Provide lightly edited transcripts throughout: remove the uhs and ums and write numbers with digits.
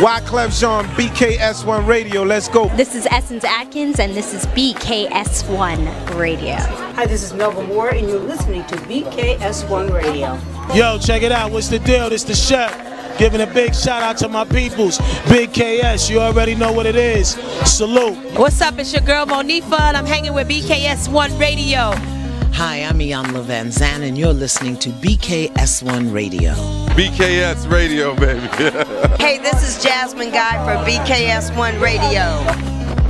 Wyclef Jean, BKS1 Radio. Let's go. This is Essence Atkins, and this is BKS1 Radio. Hi, this is Melba Moore, and you're listening to BKS1 Radio. Yo, check it out. What's the deal? This the chef. Giving a big shout out to my peoples. Big KS, you already know what it is. Salute. What's up? It's your girl Monifa, and I'm hanging with BKS1 Radio. Hi, I'm Iyanla Vanzant, and you're listening to BKS1 Radio. BKS Radio, baby. Hey, this is Jasmine Guy for BKS1 Radio.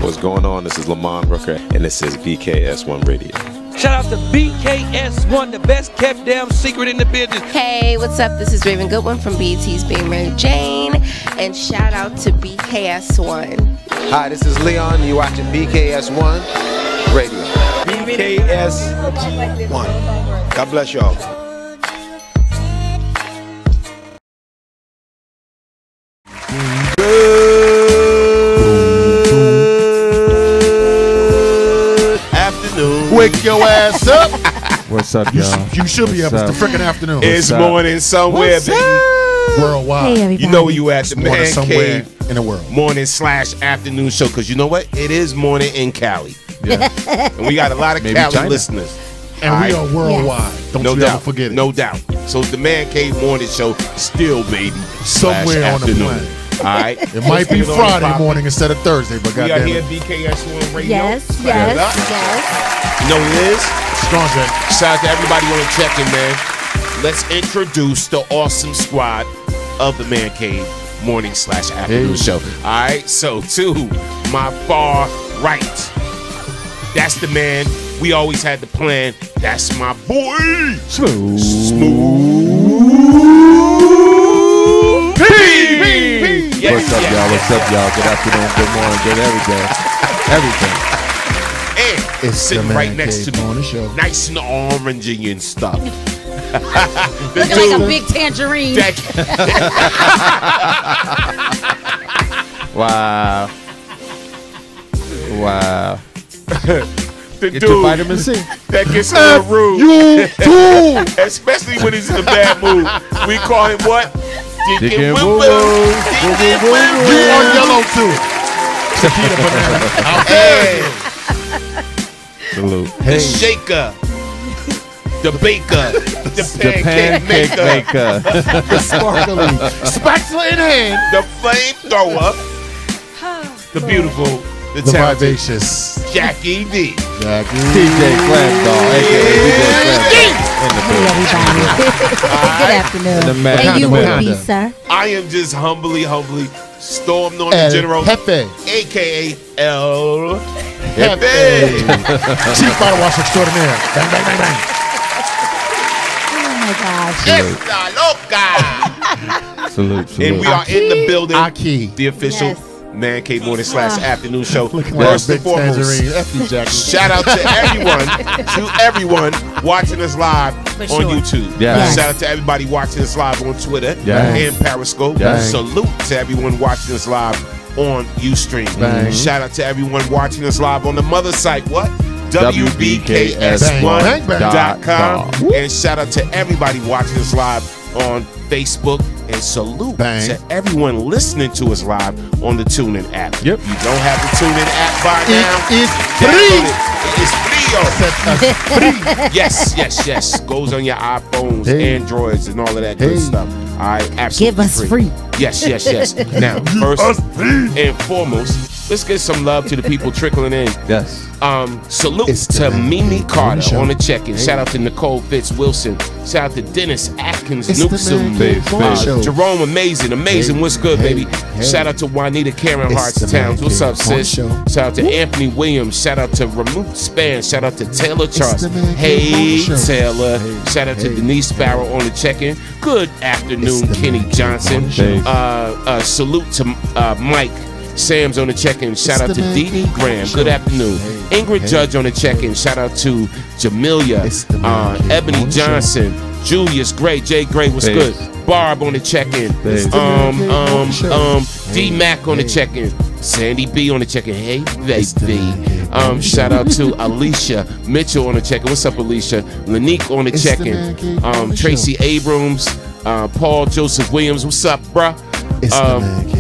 What's going on? This is Lamont Rooker, and this is BKS1 Radio. Shout out to BKS1, the best kept damn secret in the business. Hey, what's up? This is Raven Goodwin from BET's Being Mary Jane, and shout out to BKS1. Hi, this is Leon. You're watching BKS1 Radio. BKS1. God bless y'all. Wake your ass up. What's up, y'all? You should be up. It's the freaking afternoon. It's morning somewhere, baby. Worldwide. Hey, you know where you at, the Man somewhere Cave in the world. Morning/afternoon show, because you know what? It is morning in Cali. Yeah. And we got a lot of Cali China. listeners. And we are worldwide. Yes. Don't No you doubt. ever forget it. No doubt. So it's the Man Cave morning show, still, baby. Somewhere on the /afternoon. planet. All right. It might be Friday morning instead of Thursday, but We are goddamn here it. at BKS1 Radio. Yes. You know what it is? Strong, Jay. Shout out to everybody on the check-in, man. Let's introduce the awesome squad of the Man Cave morning/afternoon show. All right, so to my far right, that's the man. We always had the plan. That's my boy, Smooth P. Yes, What's up, y'all? What's up, y'all? Good afternoon, good morning, good everything. Everything. And It's sitting the right Man next to Cave me, on the show. nice and orangey and stuff. Looking like a big tangerine. Wow. Wow. The Get your vitamin C. that gets a little rude. You too. Especially when he's in a bad mood. We call him what? Deacon Woo Woo Woo. Woo. Deacon Woo You Woo. are yellow too. Chiquita banana. Out Hey, Salute. the shaker, the baker, the pancake maker, The sparkly. Spatula in hand. the flamethrower, the beautiful, the The talented vivacious. Jackie D. Jackie. DJ Flam Dog, a.k.a. DJ Flam Dog. In the Hey, building. everybody. Good afternoon. The man. And you Kinda. will be, sir. I am just humbly stormed on the El general, Jefe. a.k.a. El Jefe. Jefe. Chief bottle wash extraordinaire. Bang, bang, bang, bang. Oh my gosh. Esta loca. Salute, salute. And we are in the building. Aki. The official Yes. Man Cave morning/afternoon show. Looking like First a and big foremost, tangerine. F you, Jackie. shout out to everyone watching us live on YouTube. Yes. Shout out to everybody watching us live on Twitter Yes. and Periscope. Yes. Salute to everyone watching us live on Ustream. Bang. Shout out to everyone watching us live on the mother site. What? Bang, bang. WBKS1.com. And shout out to everybody watching us live on Facebook. And salute Bang. to everyone listening to us live on the TuneIn app. Yep. If you don't have the TuneIn app by now, It is download free. it. It is free. Yes. Goes on your iPhones, Hey. Androids, and all of that good Hey. stuff. All right, absolutely Give us free. Yes. Now, first and foremost, let's get some love to the people trickling in. Yes. Salute It's the to Man Mimi Cave Carter Show. on the check-in. Hey. Shout out to Nicole Fitz Wilson. Shout out to Dennis Atkins It's the Newsom. Man Cave Morning Show. Jerome Amazing. Hey. What's good, Hey. baby? Hey. Shout out to Juanita Karen It's Hearts the Man Towns. What's Cave up, Morning sis? Show. Shout out to Anthony Williams. Shout out to Ramoot Span. Shout out to Taylor Charles. the Man Cave Hey, Morning Show. Taylor. Hey. Shout out to Hey. Denise Sparrow on the check-in. Good afternoon, It's the Kenny Man Cave Johnson. Morning Show. Salute to Mike. Sam's on the check-in. Shout It's out the to Man Dee Dee Cave Graham. Morning Good Show. afternoon. Hey. Ingrid Hey. Judge on the check-in. Shout out to Jamelia. It's the Man Cave Ebony Morning Show. Johnson. Julius Gray. Jay Gray was Babes. good. Barb on the check-in. Babes. D Mac on the check-in. Sandy B on the check-in. Hey, baby. Shout out to Alicia Mitchell on the check-in. What's up, Alicia? Lanique on the It's the check-in. Man Cave Morning Tracy Show. Abrams. Paul Joseph Williams. What's up, bruh?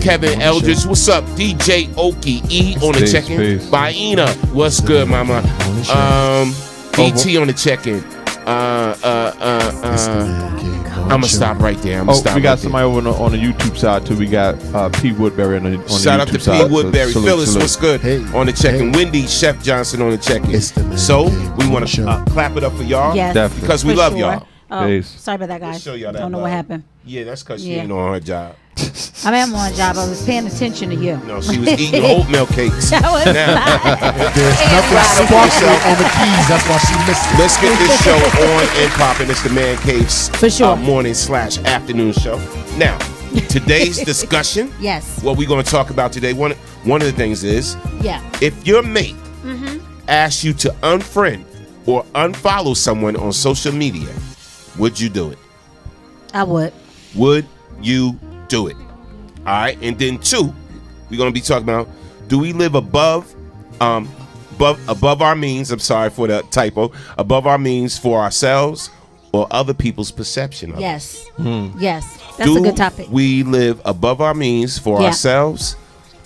Kevin Eldridge, what's up? DJ Okie E on the check-in. Baina, what's good, mama? ET on the check-in. I'm gonna stop right there. We got somebody over on the YouTube side too. We got P. Woodbury on the YouTube side. Shout out to P. Woodbury. Phyllis, what's good? On the check-in. Wendy, Chef Johnson on the check-in. So we want to clap it up for y'all. Yes. Definitely. Because we love y'all. Oh, sorry about that, guys. Show y'all that Don't know love. what happened. Yeah, that's because she ain't on her job. I am on a job. I was paying attention to you. No, she was eating oatmeal cakes. That was There's nothing sparkling on the keys. That's why she missed it. Let's get this show on and popping. It's the Man Cave's For sure. morning/afternoon show. Now, today's discussion. Yes. What we're going to talk about today. One of the things is, Yeah. if your mate asks you to unfriend or unfollow someone on social media, would you do it? I would. Would you do it? All right. And then 2, we're going to be talking about, do we live above our means? I'm sorry for the typo. Above our means for ourselves or other people's perception of Yes. us? Yes. That's a good topic. We live above our means for ourselves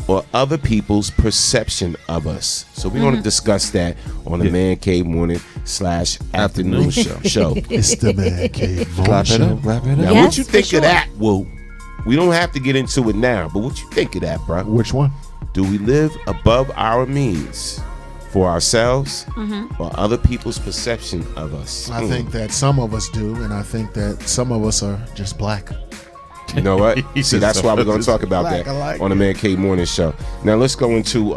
or other people's perception of us. So we're going to discuss that on the Man Cave morning/afternoon show. It's the Man Cave morning show. Now, what you think of that, Woo? We don't have to get into it now, but what you think of that, bro? Which one? Do we live above our means for ourselves or other people's perception of us? I think that some of us do, and I think that some of us are just black. You know what? See, that's why we're going to talk about that on the Man Cave Morning Show. Now, let's go into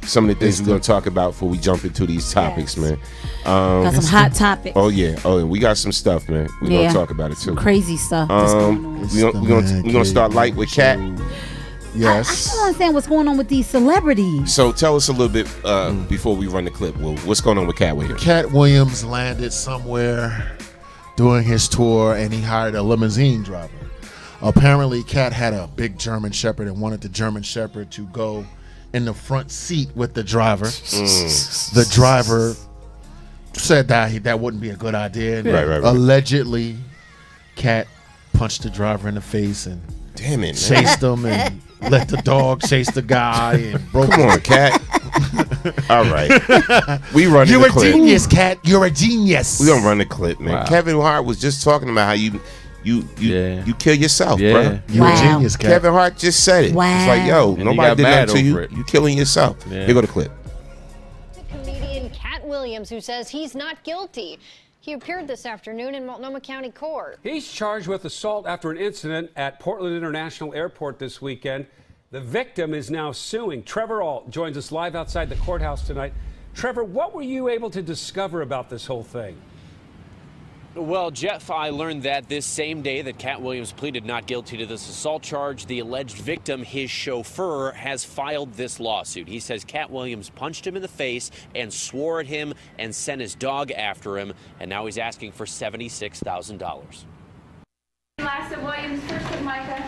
some of the things we're going to talk about before we jump into these topics, man. Got some hot topics. Oh, yeah. Oh, we got some stuff, man. We're going to talk about it, too. Crazy stuff. We're going to start light with Kat. Yes. I don't understand what's going on with these celebrities. So tell us a little bit before we run the clip. Well, what's going on with Cat Williams? Cat Williams landed somewhere doing his tour, and he hired a limousine driver. Apparently, Cat had a big German Shepherd and wanted the German Shepherd to go in the front seat with the driver. The driver said that wouldn't be a good idea. Right. Allegedly, Cat punched the driver in the face and chased him and let the dog chase the guy and broke. Come on, Cat. All right, we run the clip. You're a genius, Cat. You're a genius. We gonna run the clip, man. Wow. Kevin Hart was just talking about how you kill yourself, bro. You're a genius, Cat. Kevin Hart just said it. Wow. It's like, yo, And nobody did that to you. it. You killing yourself. Yeah. Here go the clip. Comedian Cat Williams, who says he's not guilty. He appeared this afternoon in Multnomah County Court. He's charged with assault after an incident at Portland International Airport this weekend. The victim is now suing. Trevor Ault joins us live outside the courthouse tonight. Trevor, what were you able to discover about this whole thing? Well, Jeff, I learned that this same day that Cat Williams pleaded not guilty to this assault charge, the alleged victim, his chauffeur, has filed this lawsuit. He says Cat Williams punched him in the face and swore at him and sent his dog after him, and now he's asking for $76,000. Last of Williams, first with Micah.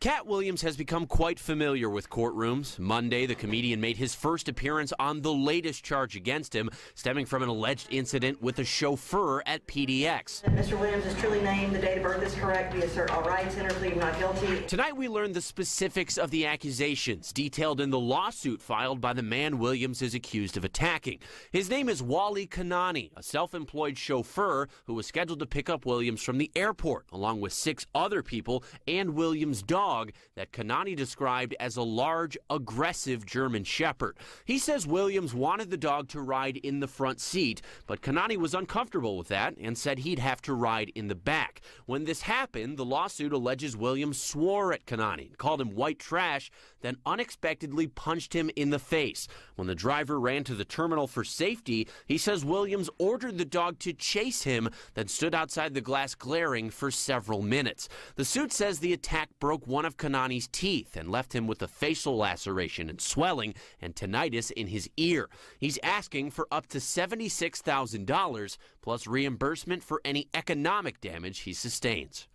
Cat Williams has become quite familiar with courtrooms. Monday, the comedian made his first appearance on the latest charge against him, stemming from an alleged incident with a chauffeur at PDX. Mr. Williams is truly named. The date of birth is correct. We assert all rights. Enter plea not guilty. Tonight, we learned the specifics of the accusations detailed in the lawsuit filed by the man Williams is accused of attacking. His name is Wally Kanani, a self-employed chauffeur who was scheduled to pick up Williams from the airport, along with 6 other people and Williams' dog that Kanani described as a large, aggressive German Shepherd. He says Williams wanted the dog to ride in the front seat, but Kanani was uncomfortable with that and said he'd have to ride in the back. When this happened, the lawsuit alleges Williams swore at Kanani, called him white trash, then unexpectedly punched him in the face. When the driver ran to the terminal for safety, he says Williams ordered the dog to chase him, then stood outside the glass glaring for several minutes. The suit says the attack broke one of Kanani's teeth and left him with a facial laceration and swelling and tinnitus in his ear. He's asking for up to $76,000 plus reimbursement for any economic damage he sustains.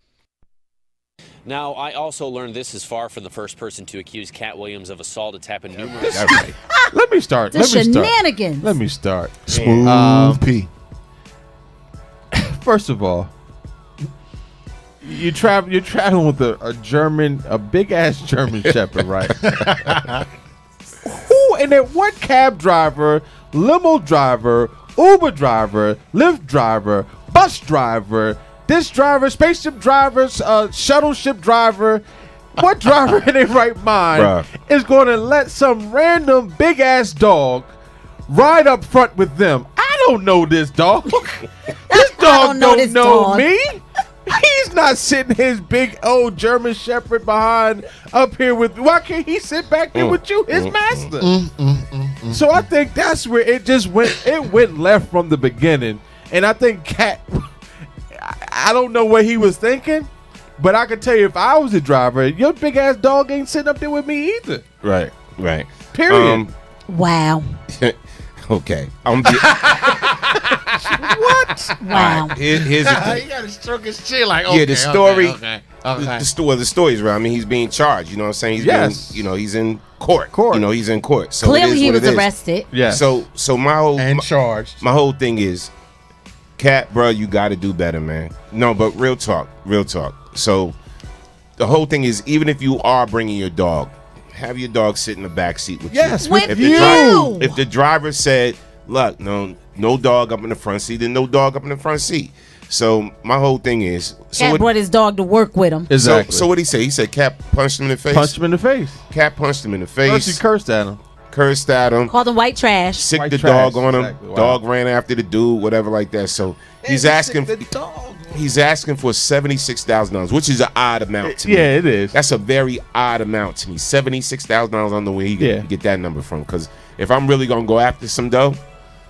Now, I also learned this is far from the first person to accuse Cat Williams of assault. It's happened numerous times. Let me start. The shenanigans. Let me start. Smooth P. First of all, you're traveling with a big ass German Shepherd, right? Who and then what cab driver, limo driver, Uber driver, Lyft driver, bus driver, this driver, spaceship drivers, shuttle ship driver, what driver in their right mind is going to let some random big ass dog ride up front with them? I don't know this dog. This dog don't know me. He's not sitting his big old German Shepherd behind up here with. Why can't he sit back there with you, his master? So I think that's where it just went. It went left from the beginning, and I think Cat. I don't know what he was thinking, but I can tell you, if I was a driver, your big ass dog ain't sitting up there with me either. Right. Period. Wow. Okay. What? Wow. Right, here's the thing. He got to stroke his chin like, okay, the story. Okay. The story's real. I mean, he's being charged. You know what I'm saying? He's being, he's in court. You know, he's in court. So clearly he was arrested. Yeah. So my charged. My whole thing is, Cat, bro, you got to do better, man. No, but real talk. So the whole thing is, even if you are bringing your dog, have your dog sit in the back seat with you. Yes, with you. If the driver said, look, no dog up in the front seat, then no dog up in the front seat. So my whole thing is, Cat brought his dog to work with him. Exactly. So what did he say? He said Cat punched him in the face. Cat punched him in the face. First he cursed at him. Called him white trash. Sicked the dog on him. Exactly. Wow. Dog ran after the dude, whatever like that. So he's asking for $76,000, which is an odd amount to me. Yeah, it is. That's a very odd amount to me. $76,000 on the way he can get that number from. Because if I'm really gonna go after some dough,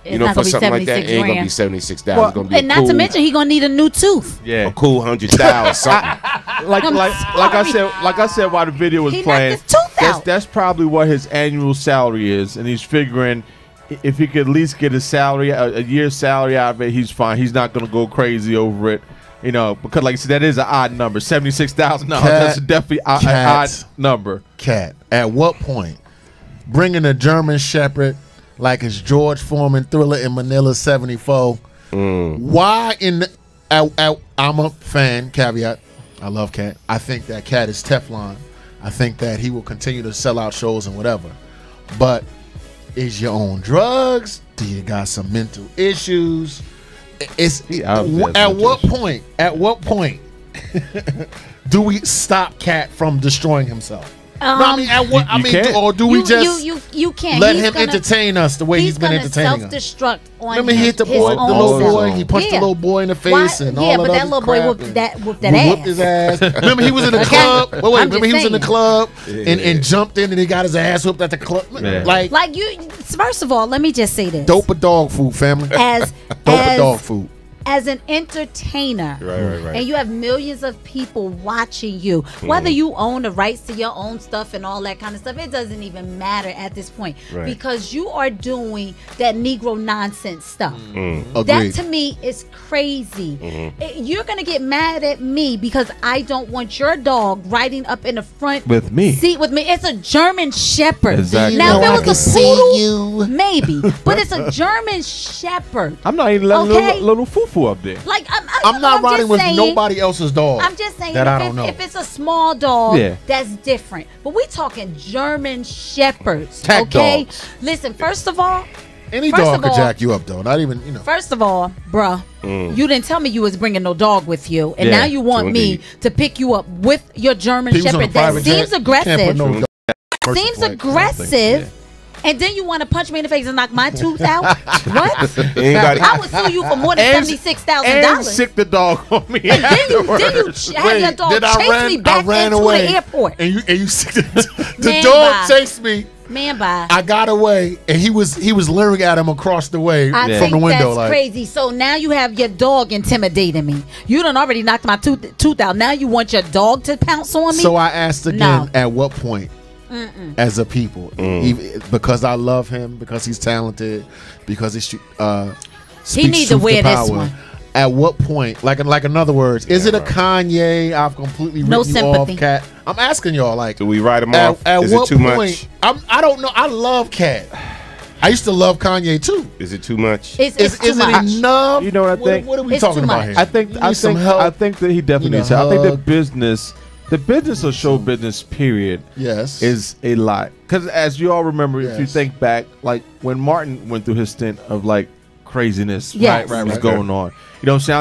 for something like that, it ain't gonna be $76,000. Well, it's gonna be and not to mention he gonna need a new tooth. Yeah, a cool $100,000 something. like I said while the video was playing, that's probably what his annual salary is, and he's figuring if he could at least get a salary, a year's salary out of it, he's fine. He's not gonna go crazy over it. You know, because like I said, that is an odd number. $76,000. That's definitely an odd number. Cat, at what point bringing a German Shepherd like it's George Foreman Thriller in Manila '74? Why I'm a fan, caveat. I love Cat. I think that Cat is Teflon. I think that he will continue to sell out shows and whatever. But is you on drugs? Do you got some mental issues? At what point do we stop Cat from destroying himself? Do we just you can't let him entertain us the way he's been entertaining us? Self-destruct on Remember he hit the little boy. He punched the little boy in the face and all that. Yeah, but that little boy whooped that ass. Whooped his ass. Remember he was in the club. Remember he was in the club and jumped in and he got his ass whooped at the club. Like you. First of all, let me just say this: dope a dog food, family. Dope a dog food. As an entertainer, right. and you have millions of people watching you, whether you own the rights to your own stuff and all that kind of stuff, it doesn't even matter at this point because you are doing that Negro nonsense stuff. That to me is crazy. You're gonna get mad at me because I don't want your dog riding up in the front seat with me. It's a German Shepherd. Exactly. Now if it was a poodle, maybe, but it's a German Shepherd. I'm not even letting little foo up there. Like I'm not riding with nobody else's dog. I'm just saying that I don't know. If it's a small dog, that's different. But we talking German Shepherds, dogs. Listen, first of all, any dog could jack you up though. Not even First of all, bruh, you didn't tell me you was bringing no dog with you, and now you want me to pick you up with your German Shepherd. That seems aggressive. Seems aggressive. And then you want to punch me in the face and knock my tooth out? What? I would sue you for more than $76,000. And sick the dog on me. And then you had your dog chase me back into the airport. And you sick the dog chased me. Man, bye. I got away, and he was leering at him across the way from the window. That's crazy. So now you have your dog intimidating me. You done already knocked my tooth out. Now you want your dog to pounce on me? So I asked again, at what point? As a people, because I love him, because he's talented, because he needs to wear this one. At what point, like in other words, is it a Kanye? I've completely written you off, Cat. I'm asking y'all, like, do we write him off? At is what it too point? much? I don't know. I love Cat. I used to love Kanye too. Is it too much? It's Is too it much. enough? You know what I think? What are we It's talking too about much. here? I think that he definitely needs help. I think the business of show business period is a lot. Because as you all remember, if you think back, like when Martin went through his stint of like craziness was going on. You know what I'm saying?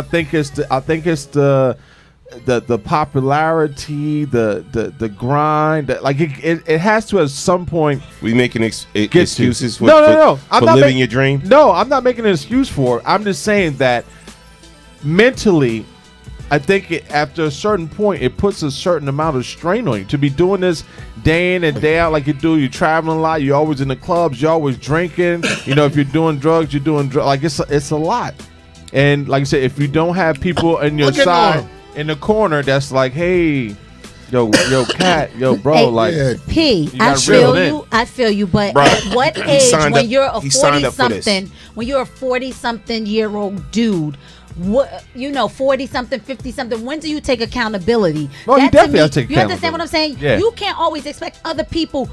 I think it's the popularity, the grind. Like it has to at some point. We making excuses for no. for living your dream. No, I'm not making an excuse for it. I'm just saying that mentally, I think after a certain point, it puts a certain amount of strain on you to be doing this day in and day out like you do. You're traveling a lot. You're always in the clubs. You're always drinking. You know, if you're doing drugs, you're doing drugs. Like it's a lot. And like I said, if you don't have people in your side in the corner, that's like, hey, yo, Cat, yo, bro, Hey, like P, you I gotta feel reel it you. in. I feel you. But Bruh, at what he age, signed when up- you're a he signed up for this. 40-something, when you're a 40-something-year-old dude, what 40-something, 50-something, when do you take accountability? Well, you That to definitely me- have to take You understand what I'm saying? Yeah. You can't always expect other people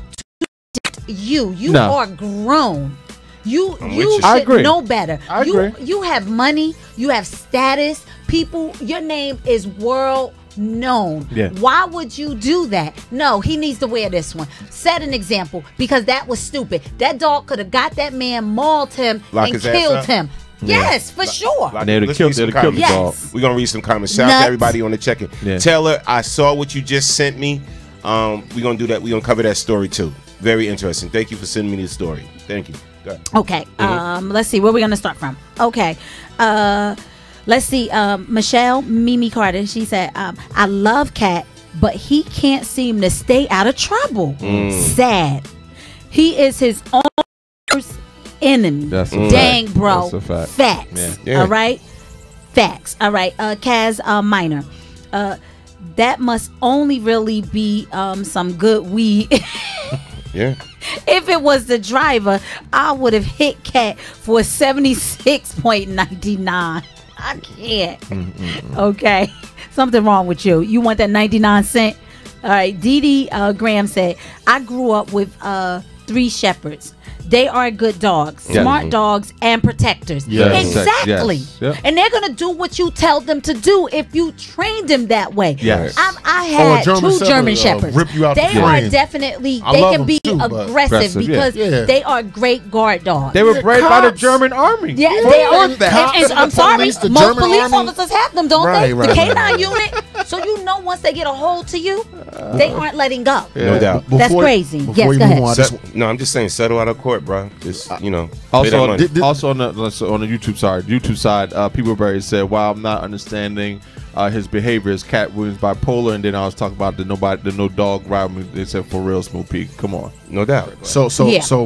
to you. You No. are grown. You I'm with you. should I agree. know better. I you agree. you have money. You have status. People, your name is world known. Yeah. Why would you do that? No, he needs to wear this one. Set an example, because that was stupid. That dog could have got that man, mauled him, Lock and his ass killed up? him. Yes, for sure. They'd have Let's killed read some the comments. dog. We're gonna read some comments. Shout out Nuts. to everybody on the check-in. Yeah. Taylor, I saw what you just sent me. We're gonna do that. We're gonna cover that story too. Very interesting. Thank you for sending me this story. Thank you. Go ahead. Okay. Let's see where we're gonna start from. Okay. Let's see. Michelle Mimi Carter. She said, "I love Cat, but he can't seem to stay out of trouble. Sad. He is his own worst enemy. That's a Dang, fact. bro. That's a fact. Facts. Yeah. All right. Facts. All right. Kaz Minor. That must only really be some good weed." Yeah. If it was the driver, I would have hit Cat for 76.99. I can't. Okay. Something wrong with you. You want that 99 cent? All right. Dee Dee Graham said, I grew up with 3 shepherds. They are good dogs, Yeah. smart dogs, and protectors. Yes. Exactly. Yes. Yep. And they're going to do what you tell them to do if you train them that way. Yes. I had German 2 Shepherd, German Shepherds. rip you out the They are frame. definitely, I they love can them be too, but- aggressive Aggressive, because yeah. they are great guard dogs. They were bred by the cops. German army. Yeah, Fuck they are. that. And I'm the sorry, police, the most German police army. officers have them, don't Right, they? right, The K9 right. unit. So you know, once they get a hold to you, they aren't letting go. No doubt. That's crazy. Before Yes, you go move ahead. on, No, I'm just saying, settle out of court, bro. Just pay that Also, money. also on the YouTube side, Peopleberry said, "While I'm not understanding his behavior, is Cat Williams bipolar?" And then I was talking about the no dog ride. They said, "For real, Smooth P, come on." No doubt. So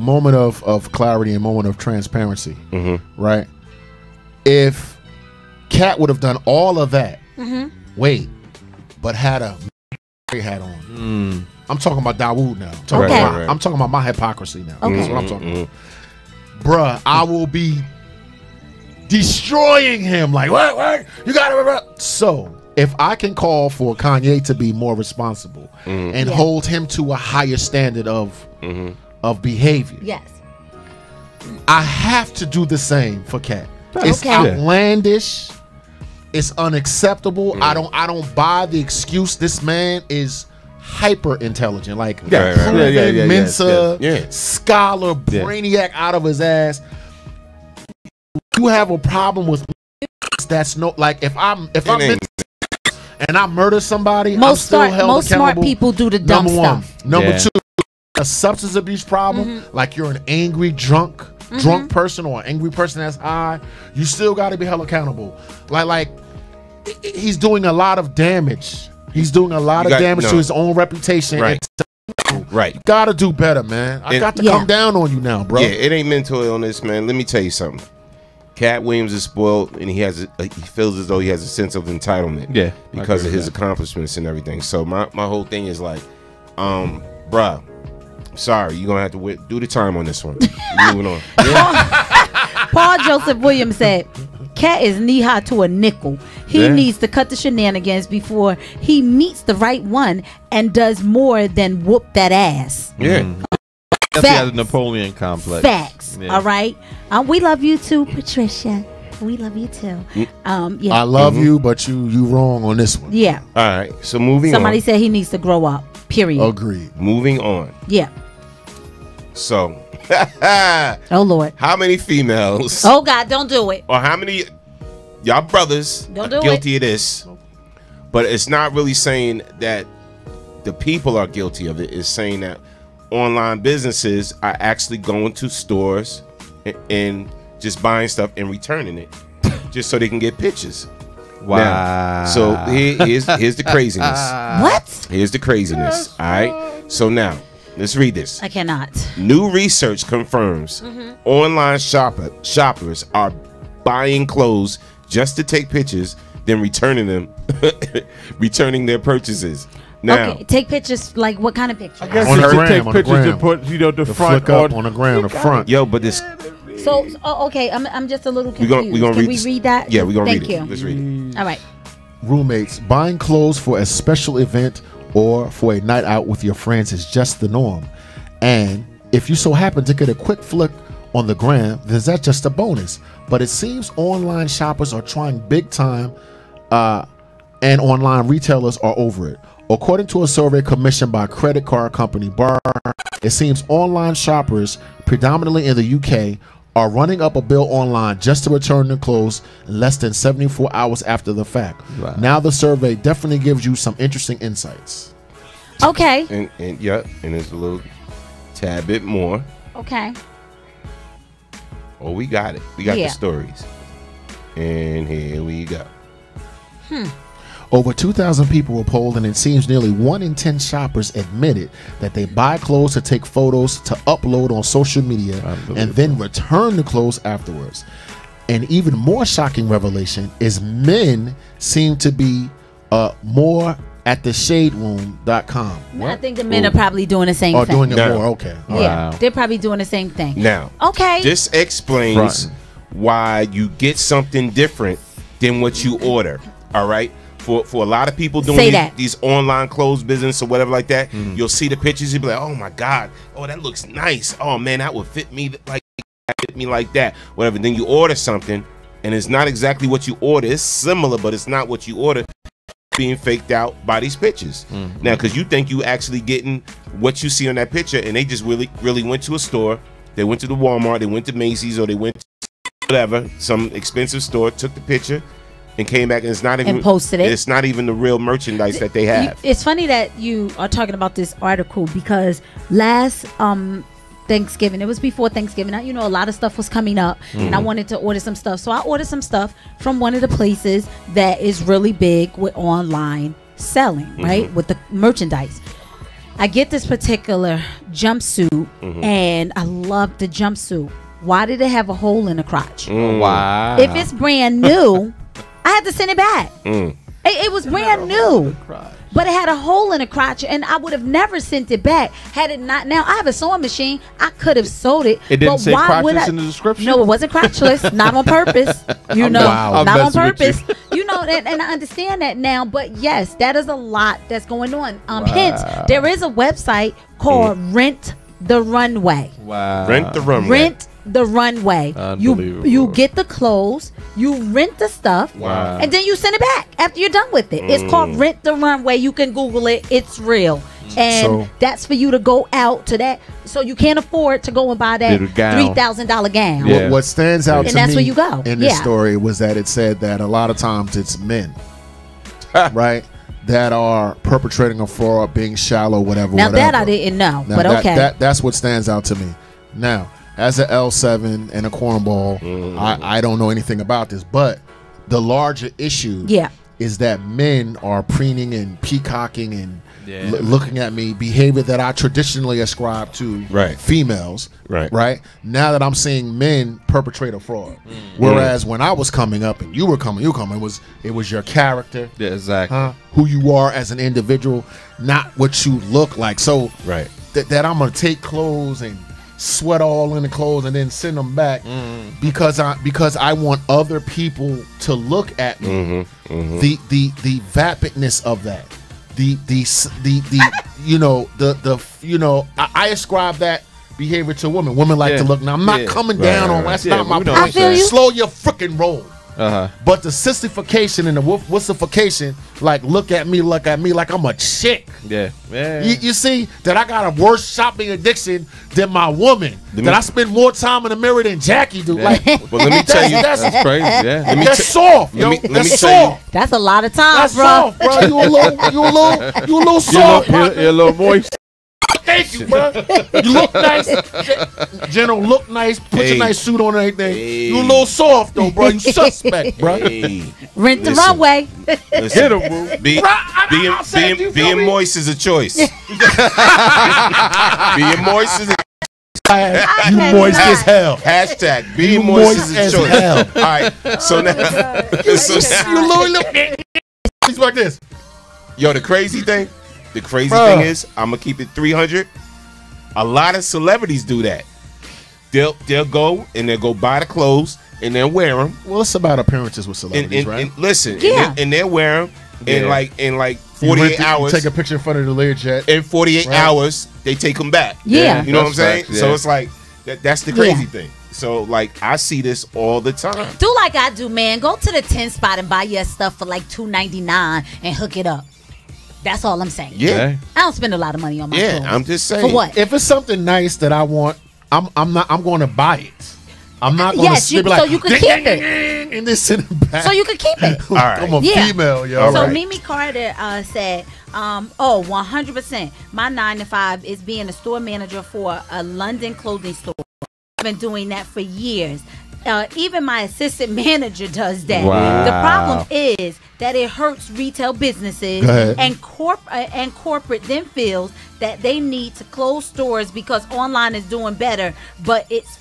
moment of clarity and moment of transparency, right? If Cat would have done all of that, but had a hat on, I'm talking about Dawood now. I'm talking about my hypocrisy now. Okay. That's what I'm talking about. Bruh, I will be destroying him. Like, what? You got it. So, if I can call for Kanye to be more responsible and hold him to a higher standard of behavior, Yes. I have to do the same for Cat. It's Okay. outlandish. It's unacceptable. I don't buy the excuse. This man is hyper intelligent, like proven Mensa, scholar, brainiac out of his ass. You have a problem with that's no like if I'm Mensa and I murder somebody, I'm still held most smart accountable. people do the dumb Number one. stuff. Number 2, a substance abuse problem, like you're an angry drunk person or an angry person that's high, you still got to be held accountable. Like he's doing a lot of damage. He's doing a lot of damage to his own reputation. Right. You gotta do better, man. I got to come down on you now, bro. Yeah, it ain't mental illness, man. Let me tell you something. Cat Williams is spoiled, and he feels as though he has a sense of entitlement. Yeah, because of his accomplishments and everything. So my whole thing is like, bruh, sorry, you're gonna have to do the time on this one. Moving on. Paul Joseph Williams said, Cat is knee-high to a nickel. He needs to cut the shenanigans before he meets the right one and does more than whoop that ass. Yeah. He has a Napoleon complex. Facts. Yeah. All right. We love you too, Patricia. We love you too. Yeah. I love you, but you wrong on this one. Yeah. All right. So moving Somebody on. said he needs to grow up. Period. Agreed. Moving on. Yeah. So. Oh Lord. How many females? Oh God, don't do it. Or how many y'all brothers Don't are do guilty of this? But it's not really saying that the people are guilty of it. It's saying that online businesses are actually going to stores and just buying stuff and returning it just so they can get pictures. Wow. Now, so here's the craziness. What? Here's the craziness. All right. So now, let's read this. I cannot. New research confirms online shoppers are buying clothes just to take pictures, then returning them, returning their purchases. Now, Okay, take pictures. Like what kind of pictures? I guess On you the could gram, take on the pictures gram. and put, the The front flick up on the gram, the front. yo, but this So, okay, I'm just a little we confused. gonna Can read. we this. read that? Yeah, we're gonna Thank read you. it. Let's read it. All right. Roommates, buying clothes for a special event or for a night out with your friends is just the norm. And if you so happen to get a quick flick on the gram, then that's just a bonus. But it seems online shoppers are trying big time, and online retailers are over it. According to a survey commissioned by credit card company Bar, it seems online shoppers, predominantly in the UK, are running up a bill online just to return the clothes less than 74 hours after the fact. Wow. Now the survey definitely gives you some interesting insights. Okay. And yeah, and there's a little tad bit more. Okay. Oh, we got it. We got Yeah. the stories. And here we go. Over 2,000 people were polled, and it seems nearly 1 in 10 shoppers admitted that they buy clothes to take photos to upload on social media and then return the clothes afterwards. An even more shocking revelation is men seem to be more at the shaderoom.com. I think the men are probably doing the same Or thing. doing it No. more, okay. Yeah, they're probably doing the same thing. Now, Okay. this explains why you get something different than what you order. All right. For a lot of people doing these online clothes business or whatever like that, you'll see the pictures, you'll be like, oh my God, oh, that looks nice. Oh man, that would fit me like that. Whatever. Then you order something and it's not exactly what you order. It's similar, but it's not what you order, being faked out by these pictures. Now, because you think you actually getting what you see on that picture, and they just really went to a store, they went to the Walmart, they went to Macy's, or they went to whatever, some expensive store, took the picture and came back, and it's not even, and posted it. It's not even the real merchandise that they have. It's funny that you are talking about this article because last Thanksgiving, it was before Thanksgiving, you know, a lot of stuff was coming up and I wanted to order some stuff. So I ordered some stuff from one of the places that is really big with online selling, right? With the merchandise. I get this particular jumpsuit and I love the jumpsuit. Why did it have a hole in the crotch? Wow. If it's brand new, I had to send it back. It was brand new, but it had a hole in the crotch, and I would have never sent it back had it not. Now I have a sewing machine; I could have sewed it. It didn't but say why would crotchless I? in the description? No, it wasn't crotchless. Not on purpose. You know, I'm not on messing with purpose. You know that, and I understand that now. But yes, that is a lot that's going on. Hence, there is a website called Rent the Runway. Wow. Rent the Runway. Rent the Runway. You get the clothes, you rent the stuff, Wow. and then you send it back after you're done with it. It's called Rent the Runway. You can Google it. It's real. And So- that's for you to go out to that. So you can't afford to go and buy that Little gown. $3,000 gown. Yeah. What stands out And to that's me where you go. in this Yeah. story was that it said that a lot of times it's men, right, that are perpetrating a fraud, being shallow, whatever. Now whatever. that I didn't know, Now but that- okay. that's what stands out to me. Now, as an L7 and a cornball, I don't know anything about this, but the larger issue is that men are preening and peacocking and looking at me, behavior that I traditionally ascribe to females. Right. Now that I'm seeing men perpetrate a fraud, whereas when I was coming up and you were coming, it was your character, Yeah, exactly. who you are as an individual, not what you look like. So that I'm gonna take clothes and sweat all in the clothes and then send them back because I want other people to look at me. The vapidness of that. The I ascribe that behavior to women. Women like to look. Now, I'm not coming down on that's not my point. I feel you. Slow your freaking roll. Uh-huh. But the sissification and the wussification, like look at me like I'm a chick. Yeah. You see that I got a worse shopping addiction than my woman. That I spend more time in the mirror than Jackie do. Yeah. Like, well, let me tell you, that's crazy. Yeah. That's soft. That's soft. That's a lot of time, That's bro. soft, bro. You a little soft. You're a little moist. Thank you, bro. You look nice. General, look nice. Put your nice suit on and everything. You a little soft, though, bro. You suspect, bro. Rent the runway. Hit him, bro. Being moist is a choice. Being moist is a You moist as hell. Hashtag being moist is a choice. Hell. All right. So now, You little He's like this. Yo, the crazy thing Bruh. is, I'm gonna keep it 300. A lot of celebrities do that. They'll go and they'll go buy the clothes and they'll wear them. Well, it's about appearances with celebrities, right? And listen, Yeah. and they'll wear them in like 48 hours. Take a picture in front of the Learjet. In 48 hours, they take them back. Yeah. You know what I'm saying? Facts, yeah. So it's like that's the crazy thing. So like I see this all the time. Do like I do, man. Go to the 10 spot and buy your stuff for like $2.99 and hook it up. That's all I'm saying. Yeah. I don't spend a lot of money on my clothes. I'm just saying. For what? If it's something nice that I want, I'm going to buy it. I'm not going to Yes, so you can keep it. and then send it back. So you can keep it. All right. I'm a female, yo. So Right. Mimi Carter said, 100%. My 9 to 5 is being a store manager for a London clothing store. I've been doing that for years. Even my assistant manager does that. Wow. The problem is that it hurts retail businesses Go ahead. and corporate then feels that they need to close stores because online is doing better, but it's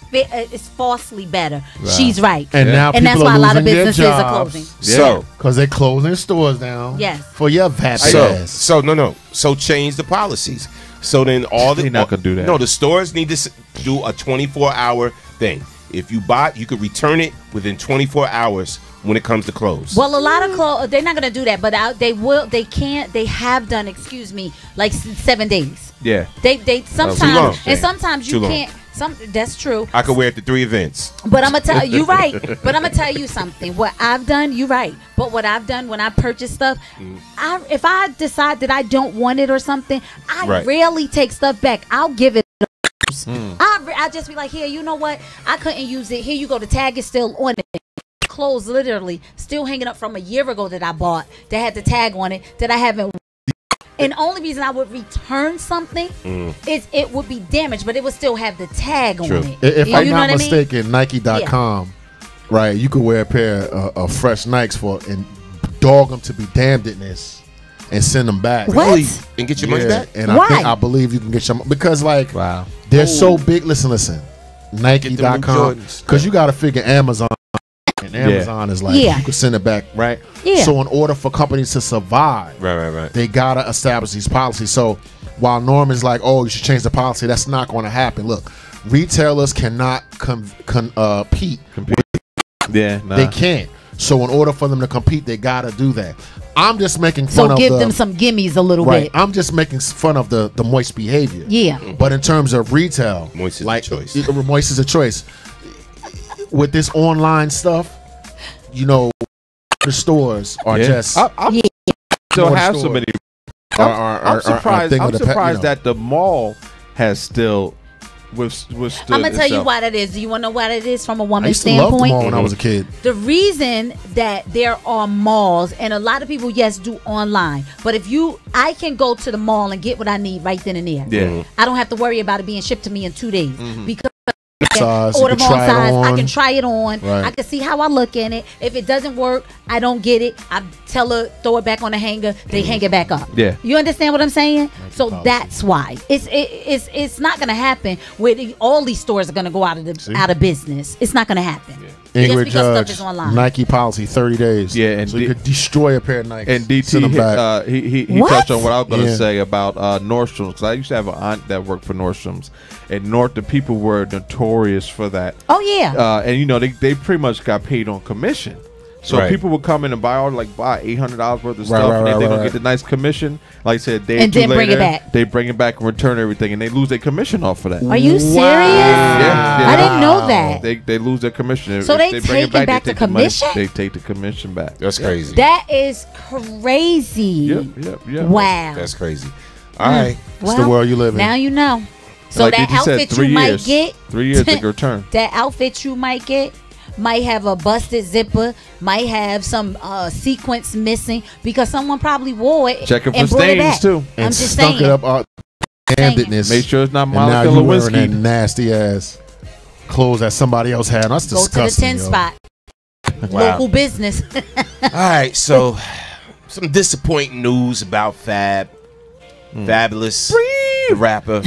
falsely better. Wow. She's right. And now and that's people why are a lot of losing their businesses are jobs. closing. So because they're closing stores down. Yes. For your vapid ass. So change the policies. So then They're not gonna do that. No, the stores need to do a 24-hour thing. If you buy, you could return it within 24 hours when it comes to clothes. Well, a lot of clothes, they're not going to do that, but they have done, like 7 days. Yeah. They sometimes, Too long. and sometimes you Too long. can't, that's true. I could wear it to 3 events. But I'm going to tell you, right. But I'm going to tell you something. What I've done, you're right. But what I've done when I purchase stuff, if I decide that I don't want it or something, I rarely take stuff back. I'll give it. I'll just be like, here, you know what? I couldn't use it. Here you go. The tag is still on it. Clothes literally still hanging up from a year ago that I bought that had the tag on it that I haven't. And the only reason I would return something is it would be damaged, but it would still have the tag on it. If I'm know not what I mean? mistaken, Nike.com, right? You could wear a pair of fresh Nikes and dog them to be damnedness and send them back. What? Really? And get your money back? And Why? I believe you can get your because Wow. they're so big. Listen. Nike.com because you got to figure Amazon. And Amazon is like, you can send it back, right? Yeah. So in order for companies to survive, right, they got to establish these policies. So while Norman's like, oh, you should change the policy, that's not going to happen. Look, retailers cannot compete. Yeah, nah. They can't. So in order for them to compete, they got to do that. I'm just making fun of give them some gimmies a little bit. I'm just making fun of the moist behavior. Yeah. But in terms of retail, moist is a choice. Moist is a choice. With this online stuff, the stores are just. I'm still have so many. I'm surprised. I'm surprised that the mall has still withstood. I'm gonna tell you why that is. Do you want to know why that is from a I woman's used to love standpoint? the mall when I was a kid. The reason that there are malls, and a lot of people, yes, do online, but I can go to the mall and get what I need right then and there. Yeah. I don't have to worry about it being shipped to me in 2 days because Size, order you can wrong try it size. I on. can try it on. Right. I can see how I look in it. If it doesn't work, I don't get it. I tell her throw it back on the hanger. They hang it back up. Yeah. You understand what I'm saying? So that's why it's not gonna happen. With all these stores are gonna go out of business. It's not gonna happen. Just Ingrid because stuff Judge, is online. Nike policy, 30 days. Yeah, and so you could destroy a pair of Nikes. And DT, send them back. he touched on what I was going to say about Nordstrom's. Because I used to have an aunt that worked for Nordstrom's, and the people were notorious for that. Oh yeah. And they pretty much got paid on commission. So people would come in and buy buy $800 worth of stuff, and then they're gonna get the nice commission. Like I said, a day or two later, bring it back. They bring it back and return everything, and they lose their commission off of that. Are you serious? Yeah, I didn't know that. They lose their commission. So If they bring it take back the commission? They take the commission back. That's crazy. That is crazy. Yep. Wow. That's crazy. All right. It's the world you live in. Now you know. So Like that you said, outfit 3 you might years. get, 3 years they return. that outfit you might get might have a busted zipper, might have some sequence missing because someone probably wore it Checking and for brought it stains back. too. And I'm just stunk saying. it up all handedness. Make sure it's not And now Monica you wearing Lewinsky. that nasty ass clothes that somebody else had. That's Go to the disgusting. 10 yo. spot. Wow. Local business. All right, so some disappointing news about Fab. Fabulous, the rapper.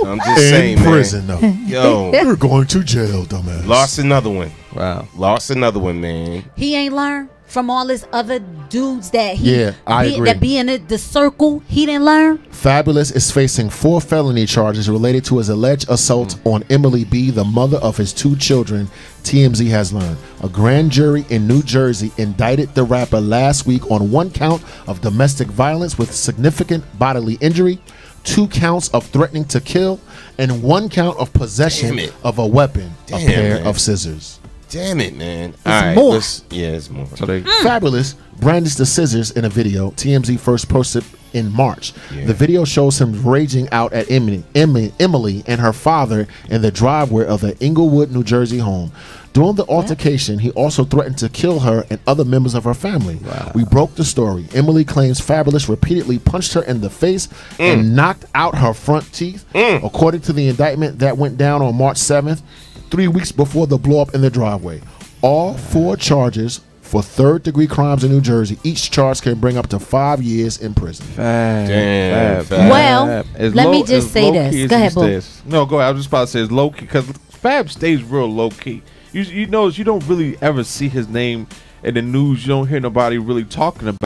I'm just saying, In prison, though. Yo, You're going to jail, dumbass. lost another one. Wow. Lost another one, man. He ain't learned from all his other dudes that he agree. that be in the circle. He didn't learn. Fabulous is facing 4 felony charges related to his alleged assault on Emily B., the mother of his 2 children, TMZ has learned. A grand jury in New Jersey indicted the rapper last week on 1 count of domestic violence with significant bodily injury, 2 counts of threatening to kill, and 1 count of possession of a weapon, a pair of scissors. Damn it, man. It's All right, more. it's more. So they Fabulous brandished the scissors in a video TMZ first posted in March. Yeah. The video shows him raging out at Emily and her father in the driveway of the Inglewood, New Jersey home. During the altercation, he also threatened to kill her and other members of her family. Wow. We broke the story. Emily claims Fabulous repeatedly punched her in the face and knocked out her front teeth. According to the indictment that went down on March 7th, 3 weeks before the blow-up in the driveway. All 4 charges for third-degree crimes in New Jersey. Each charge can bring up to 5 years in prison. Damn. Well, let me just say this. Go ahead, Boo. No, go ahead. I was just about to say it's low key because Fab stays real low key. You notice you don't really ever see his name in the news. You don't hear nobody really talking about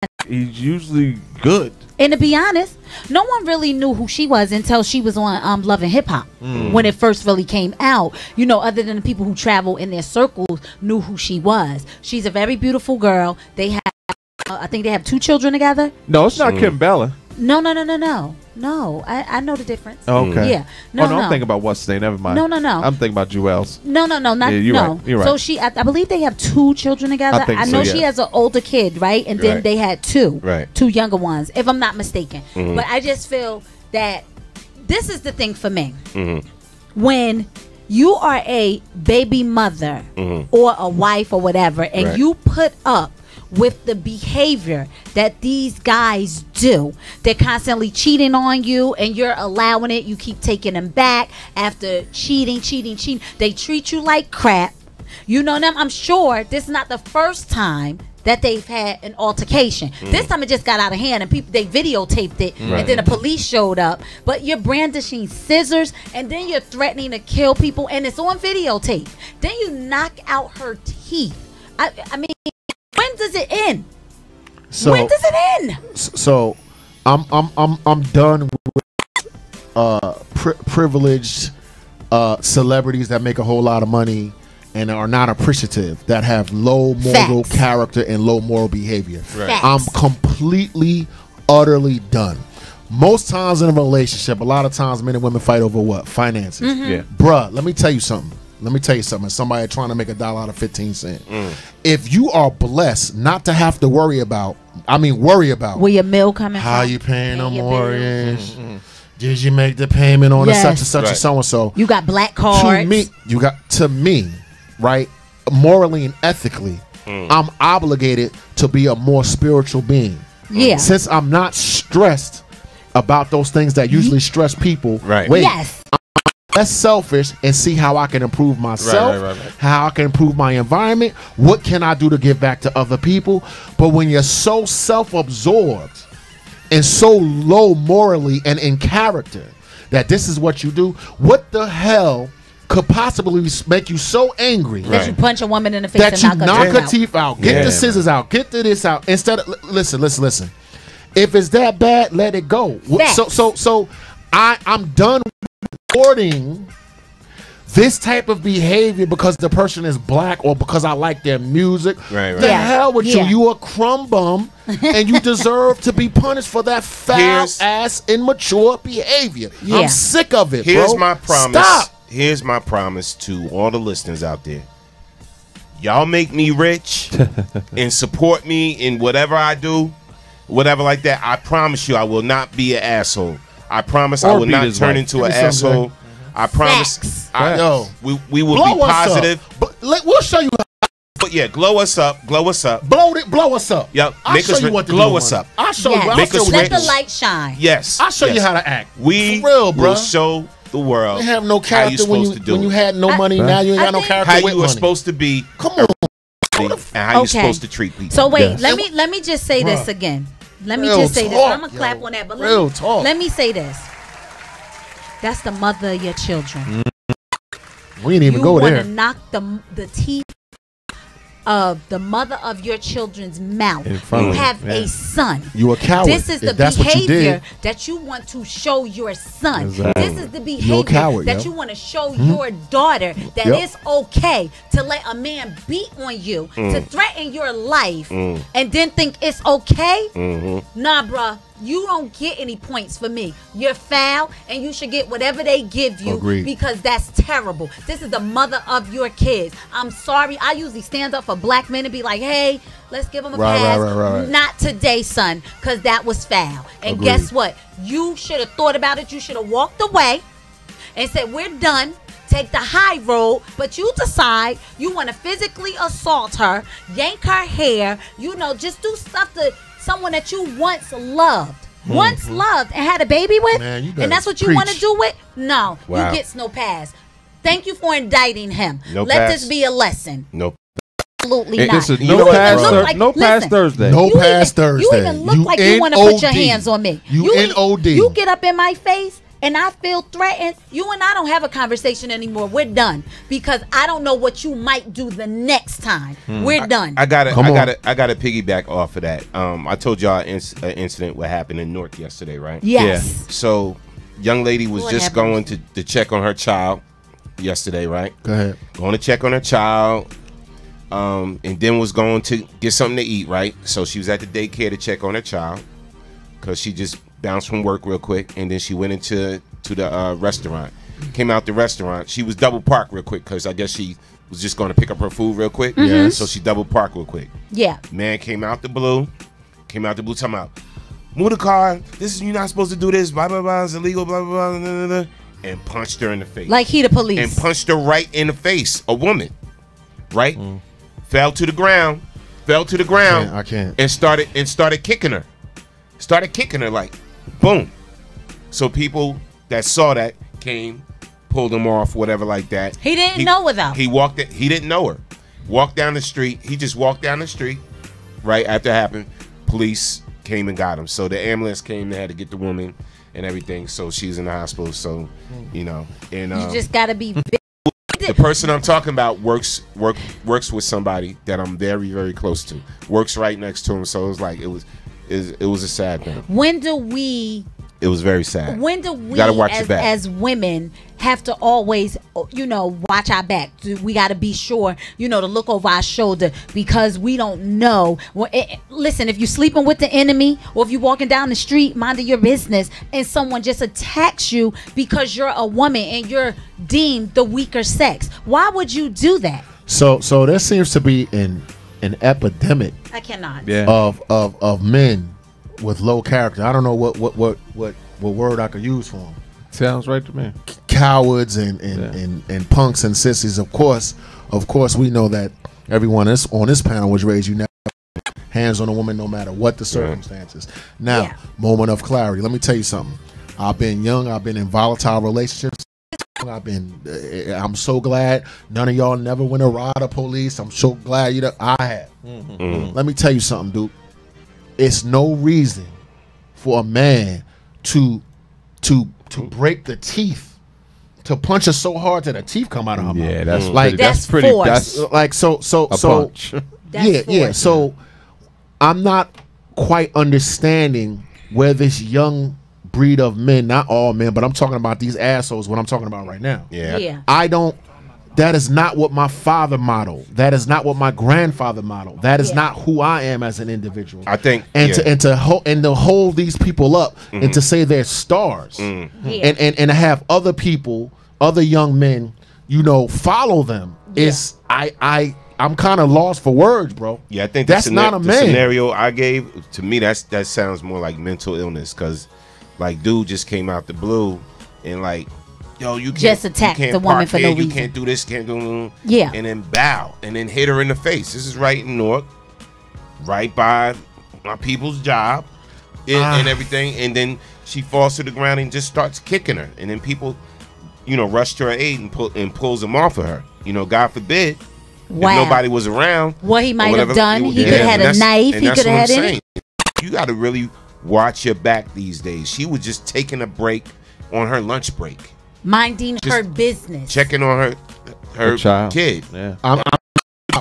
it. He's usually good. And to be honest, no one really knew who she was until she was on Love and Hip Hop when it first really came out. You know, other than the people who travel in their circles knew who she was. She's a very beautiful girl. They have, I think they have 2 children together. No, it's not Kim Bella. No. I know the difference. Okay. Yeah. I'm thinking about what's name. Never mind. No. I'm thinking about Jewels. No, not Yeah, you're no. right. You're So right. I believe they have 2 children together. I think so, know yeah. she has an older kid, right? And then Right. they had 2, Right. 2 younger ones, if I'm not mistaken. Mhm. But I just feel that this is the thing for me. Mhm. When you are a baby mother or a wife or whatever, and Right. you put up with the behavior that these guys do, they're constantly cheating on you and you're allowing it, you keep taking them back after cheating, they treat you like crap, you know them. I'm sure this is not the first time that they've had an altercation. This time it just got out of hand and they videotaped it, Right. and then the police showed up. But you're brandishing scissors and then you're threatening to kill people, and it's on videotape. Then you knock out her teeth. I mean, when does it end? So, when does it end? So, I'm done with privileged celebrities that make a whole lot of money and are not appreciative, that have low moral character and low moral behavior. Right. I'm completely, utterly done. Most times in a relationship, a lot of times men and women fight over what? Finances. Yeah. Bruh, let me tell you something. As somebody trying to make $1 out of 15 cents. If you are blessed not to have to worry about Where your meal coming how from? you paying the your mortgage, did you make the payment on Yes. such and such and Right. so and so. You got black cards. To me, right, morally and ethically, I'm obligated to be a more spiritual being. Yeah. Since I'm not stressed about those things that usually stress people. Right. Wait, Yes. less selfish and see how I can improve myself, Right. how I can improve my environment, what can I do to give back to other people. But when you're so self-absorbed and so low morally and in character that this is what you do, what the hell could possibly make you so angry That you punch a woman in the face that and you knock knock her teeth out, get the scissors out, get the this out, instead of listen. If it's that bad, let it go. Facts. So I'm done reporting this type of behavior because the person is black or because I like their music. Right. The hell with you. You a crumb bum, and you deserve to be punished for that foul-ass, immature behavior. I'm sick of it, Here's bro. my promise. Stop. Here's my promise to all the listeners out there. Y'all make me rich and support me in whatever I do, whatever like that. I promise you I will not be an asshole. I promise I will not turn into an asshole. I promise. We will be positive. We'll show you. But yeah, glow us up. Blow us up. Blow us up. Yep. I'll show you what to glow do, us man. up. I'll show you. Make us Let rich. the light shine. Yes. I'll show you how to act. We For real, bro. will show the world You have no how you character when supposed to do when you it. had no money. Now you ain't got no character How with you were money. supposed to be. Come on. And how you supposed to treat people. So wait, let me just say this again. Let me Real just say this. talk, I'm gonna clap on that, but Real talk. let me say this. That's the mother of your children. We didn't even You go want there. to knock the teeth of the mother of your children's mouth. In front You of have him. a son. You a coward. This is If the that's what you behavior did. that you want to show your son. Exactly. This is the You a behavior coward, that yo. you want to show your daughter that Yep. it's okay to let a man beat on you, to threaten your life, and then think it's okay. Nah, bruh. You don't get any points for me. You're foul, and you should get whatever they give you. Agreed. Because that's terrible. This is the mother of your kids. I'm sorry. I usually stand up for black men and be like, hey, let's give them a pass. Right. Not today, son, because that was foul. And Agreed. guess what? You should have thought about it. You should have walked away and said, we're done. Take the high road, but you decide you want to physically assault her, yank her hair, just do stuff to someone that you once loved. Once loved and had a baby with, Man, you better and that's what you preach. want to do with? No, Wow. you gets no pass. Thank you for indicting him. No Let pass. this be a lesson. Nope. Absolutely not. It's a You no even pass look like- no pass listen, Thursday. No you pass even- Thursday. You even look like you want to put your NOD. hands on me. You NOD. You get up in my face and I feel threatened. You and I don't have a conversation anymore. We're done because I don't know what you might do the next time. We're done. I got Come on. I got to piggyback off of that. I told y'all an incident what happened in Newark yesterday, right? Yes. So, young lady was What just happened? going to check on her child yesterday, right? Go ahead. Going to check on her child, and then was going to get something to eat, right? So she was at the daycare to check on her child because she just bounced from work real quick, and then she went into the restaurant. Came out the restaurant. She was double parked real quick because I guess she was just going to pick up her food real quick. Yes. So she double parked real quick. Yeah. Man came out the blue, talking about, move the car. You're not supposed to do this. Blah blah blah. It's illegal. Blah blah blah. Blah, blah, blah, and punched her in the face. Like he the police. And punched her right in the face. A woman, right? Fell to the ground. I can't. And started kicking her. Started kicking her like, boom. So people that saw that came, pulled him off, whatever like that. He didn't know her though. He didn't know her. Walked down the street. He just walked down the street. Right after it happened, police came and got him. So the ambulance came. They had to get the woman and everything. So she's in the hospital. So and You just gotta be big. the person I'm talking about works with somebody that I'm very, very close to. Works right next to him. So it was like it was a sad thing. When do we It was very sad. When do we gotta watch your back. as women have to always watch our back? We got to be sure to look over our shoulder because we don't know. Listen, if you're sleeping with the enemy or if you're walking down the street minding your business and someone just attacks you because you're a woman and you're deemed the weaker sex, why would you do that? So there seems to be an epidemic I cannot. of men with low character. I don't know what word I could use for them. Sounds right to me. Cowards and punks and sissies. Of course, we know that everyone on this panel was raised. You never hands on a woman, no matter what the circumstances. Now, moment of clarity. Let me tell you something. I've been young. I've been in volatile relationships. I'm so glad none of y'all never went to ride a police. I'm so glad I have. Let me tell you something, dude. It's no reason for a man to break the teeth, to punch her so hard that the teeth come out of her mouth. Yeah, that's like that's pretty. That's like so. punch. So I'm not quite understanding where this young breed of men, not all men, but I'm talking about these assholes, what I'm talking about right now. Yeah. That is not what my father modeled. That is not what my grandfather modeled. That is not who I am as an individual. I think, to hold these people up and to say they're stars, and to have other people, other young men, follow them is I'm kind of lost for words, bro. Yeah, I think that's not a man. The scenario I gave, to me, that sounds more like mental illness, because like dude just came out the blue and like, yo, you can't just attack the woman for no reason. You can't do this, can't do yeah, and then bow and then hit her in the face. This is right in Newark, right by my people's job and everything. And then she falls to the ground and just starts kicking her. And then people, rush to her aid and pulls them off of her. God forbid. Wow. If nobody was around, what he might have done, he could have had a knife, he could have had anything. You got to really watch your back these days. She was just taking a break on her lunch break, minding her business, checking on her child, kid. Yeah.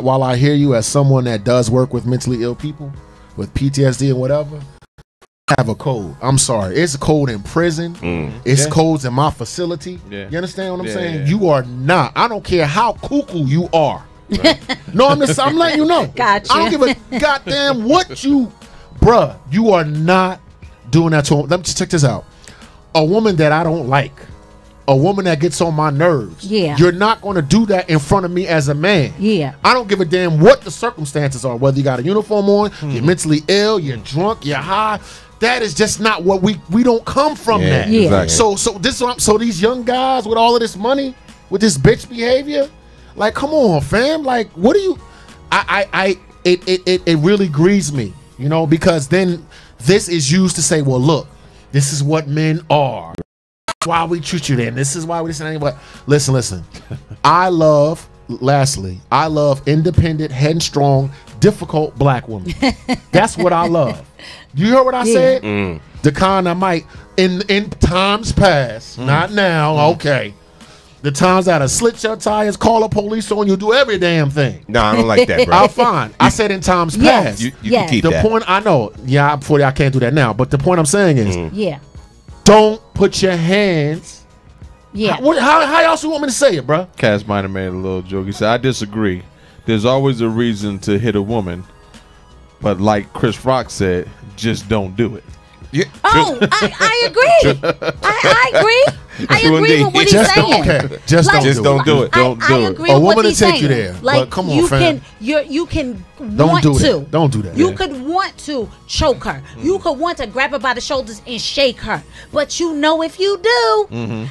While I hear you as someone that does work with mentally ill people with PTSD and whatever, I have a code. I'm sorry, it's a code in prison. It's codes in my facility. You understand what I'm saying? You are not. I don't care how cuckoo you are. Right. No, I'm letting you know. Gotcha. I don't give a goddamn what you, bruh. You are not doing that to him. Let me just check this out. A woman that I don't like, a woman that gets on my nerves. Yeah. You're not going to do that in front of me as a man. Yeah. I don't give a damn what the circumstances are. Whether you got a uniform on, you're mentally ill, you're drunk, you're high. That is just not what we don't come from that. Yeah. Exactly. So these young guys with all of this money, with this bitch behavior. Like, come on, fam. Like, what do you? It really grieves me, because then this is used to say, well, look, this is what men are. That's why we treat you then. This is why we listen to anybody. Listen. I love independent, headstrong, difficult black women. That's what I love. You heard what I said? The kind that might in times past, not now. Okay. The times that I slit your tires, call the police on you, do every damn thing. No, I don't like that, bro. I'm fine. I said in times past. You can keep the that. point I know. Yeah, before I can't do that now. But the point I'm saying is, don't put your hands. Yeah. How else you want me to say it, bro? Cass Minor made a little joke. He said, "I disagree. There's always a reason to hit a woman, but like Chris Rock said, just don't do it." Yeah. Oh, I agree. I agree. I agree with what he's saying. Just don't do it. Don't do it. I agree with what he's saying. A woman to take you there. Like, but come on, fam. You can don't want do to. It. Don't do that. You could want to choke her. You could want to grab her by the shoulders and shake her. But if you do,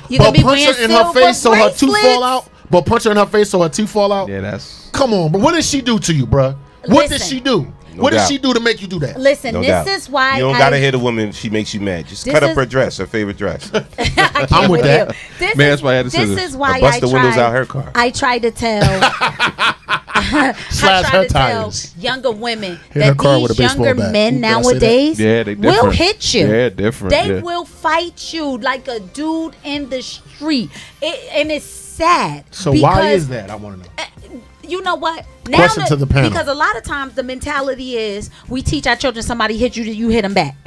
you're gonna be punch her in her face so her teeth fall out. But punch her in her face so her teeth fall out. Yeah, that's. Come on, but what did she do to you, bro? What did she do? What did she do to make you do that? Listen, this is why you don't gotta hit a woman if she makes you mad. Just cut up her dress, her favorite dress. I'm with that. Man, that's why I had to say this this. is why bust the windows out her car. I tried to tell. Younger women that these younger men nowadays will hit you. Yeah, different. They will fight you like a dude in the street, and it's sad. So why is that? I want to know. You know what? Question to the panel. Because a lot of times the mentality is we teach our children somebody hit you, you hit them back.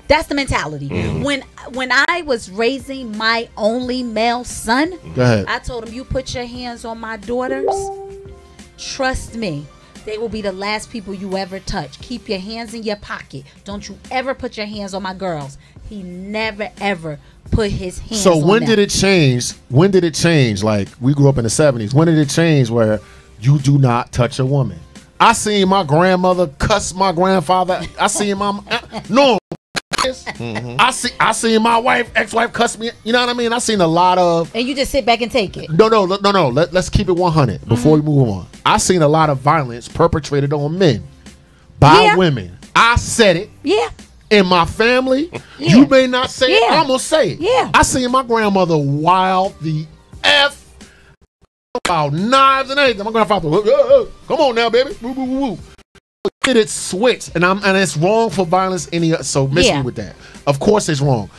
That's the mentality. When I was raising my only male son, go ahead. I told him, you put your hands on my daughters, trust me, they will be the last people you ever touch. Keep your hands in your pocket. Don't you ever put your hands on my girls. He never ever put his hands on them. So when did it change? When did it change? Like, we grew up in the 70s. When did it change where you do not touch a woman? I seen my grandmother cuss my grandfather. I seen my I seen my ex-wife cuss me. You know what I mean? I seen a lot of. And you just sit back and take it. No. Let's keep it 100 before we move on. I seen a lot of violence perpetrated on men by women. I said it. Yeah. In my family, you may not say it. I'm gonna say it. Yeah. I seen my grandmother wild the F about knives and everything. My grandfather, come on now, baby. Woo, woo, woo, woo. Did it switch? And it's wrong for violence. So miss me with that. Of course, it's wrong.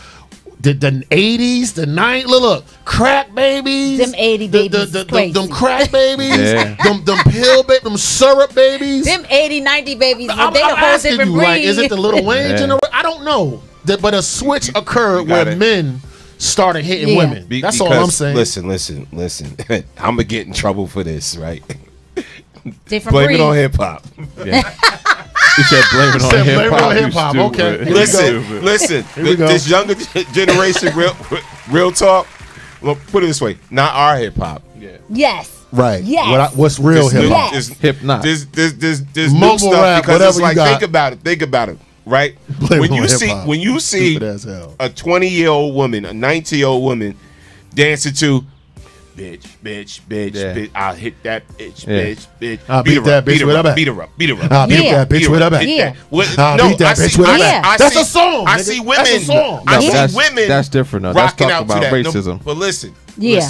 The 80s, the 90s, look, crack babies, them 80 babies, them crack babies, them pill babies, them syrup babies, them 80, 90 babies. I'm they the whole different breed. Like, is it the Little Wayne generation? I don't know. but a switch occurred got where it. men started hitting women. That's all I'm saying. Listen. I'm gonna get in trouble for this, right? Different Blame breed. it on hip hop. Yeah. He said blame it on hip hop. hip hop. Okay. Listen. This younger generation, real talk. Well, put it this way: not our hip hop. Yeah. Yes. Right. Yes. What's real hip hop? Yes. Hip not. There's new Mumble stuff rap, because whatever it's like you got. think about it, right? Blame it on When you see Stupid as hell. a 20-year-old woman, a 19-year-old woman dancing to bitch, I'll hit that bitch. I'll beat that bitch with a bat. Beat her up. I'll beat that bitch with a bat. Yeah. I'll beat that bitch with a bat. That's a song. I nigga. see That's a women. song. I see women. That's different though. That's rocking talking out to about that. racism. But listen. Yeah.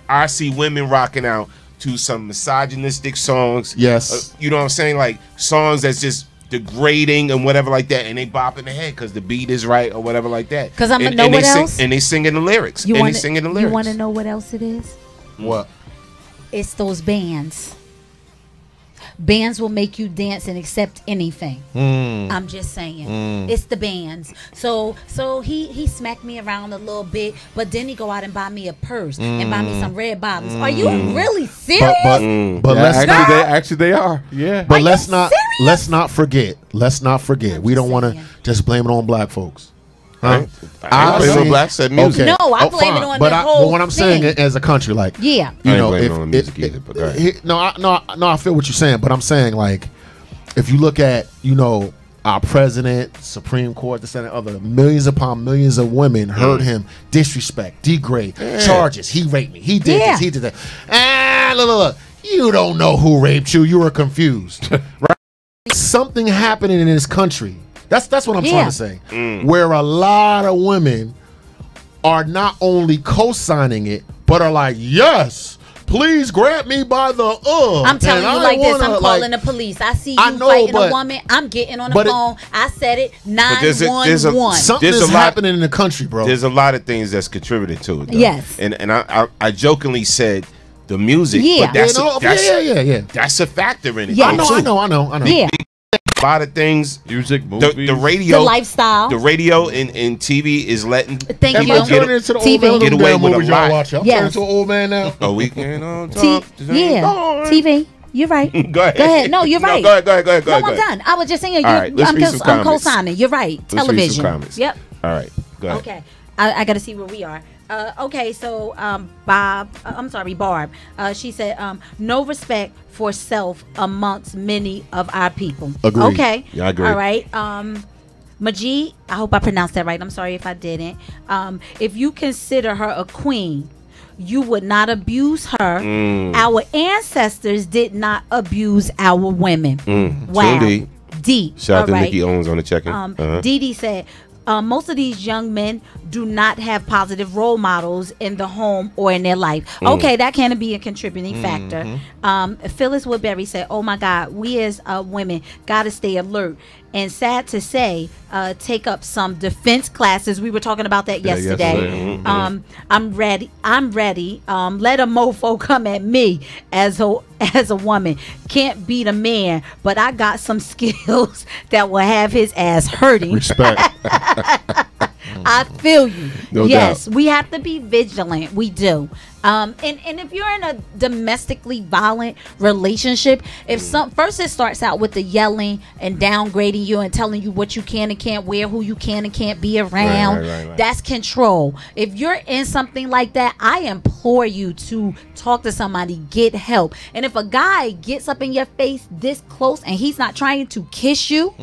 I see women rocking out to some misogynistic songs. Yes. You know what I'm saying? Like songs that's just degrading and whatever like that, and they bop in the head because the beat is right or whatever like that. Because I'm and, gonna know and what they else. and they singing the lyrics. You and wanna, they singing the you lyrics. want to know what else it is? What? It's those bands. Bands will make you dance and accept anything. I'm just saying. It's the bands. So he smacked me around a little bit, but then he go out and buy me a purse and buy me some red bottoms. Are you really serious? But let's they are. Yeah. But let's not forget. We don't want to just blame it on black folks. Right? I blame it on black said music. No, I blame it on the whole But what I'm saying as a country, like, yeah, you know, I ain't blaming it on music either, but go ahead. I feel what you're saying, but I'm saying, like, if you look at, you know, our president, Supreme Court, this and the other, millions upon millions of women heard him disrespect, degrade, charges. He raped me. He did this. He did that. Look. You don't know who raped you. You were confused. Right? Something happening in this country. That's what I'm trying to say. Where a lot of women are not only co-signing it, but are like, yes, please grab me by the I'm telling you like this. I'm calling the police. I see you fighting a woman. I'm getting on the phone. I said it. 911. Something is happening in the country, bro. There's a lot of things that's contributing to it. Though. Yes. And I jokingly said the music. Yeah. But that's yeah. That's a factor in it. Yeah. I know. Yeah. A lot of things, music, movies, the radio, the lifestyle, the radio and TV is letting Thank you. get away with a lot. I'm turning into an old man now. A weekend on top. TV. You're right. Go ahead. No, you're right. Go ahead. No, I'm done. I was just saying. All right, let's read some I'm comments. co-signing. You're right. Let's read some Television. comments. Yep. All right. Go ahead. Okay. I got to see where we are. Okay, so Barb, she said, no respect for self amongst many of our people. Agreed. Okay. Yeah, I agree. All right. Majid, I hope I pronounced that right. I'm sorry if I didn't. If you consider her a queen, you would not abuse her. Our ancestors did not abuse our women. Wow. Deep. Shout out to All right. Nikki Owens on the check-in. Dee Dee said, most of these young men do not have positive role models in the home or in their life. Okay, that can be a contributing factor. Phyllis Woodbury said, oh my God, we as women got to stay alert. And sad to say, take up some defense classes. We were talking about that yesterday. I'm ready. Let a mofo come at me as a woman. Can't beat a man, but I got some skills that will have his ass hurting. Respect. I feel you. No yes, doubt. we have to be vigilant. We do. And if you're in a domestically violent relationship, first it starts out with the yelling and downgrading you and telling you what you can and can't wear, who you can and can't be around. Right. That's control. If you're in something like that, I implore you to talk to somebody, get help. And if a guy gets up in your face this close and he's not trying to kiss you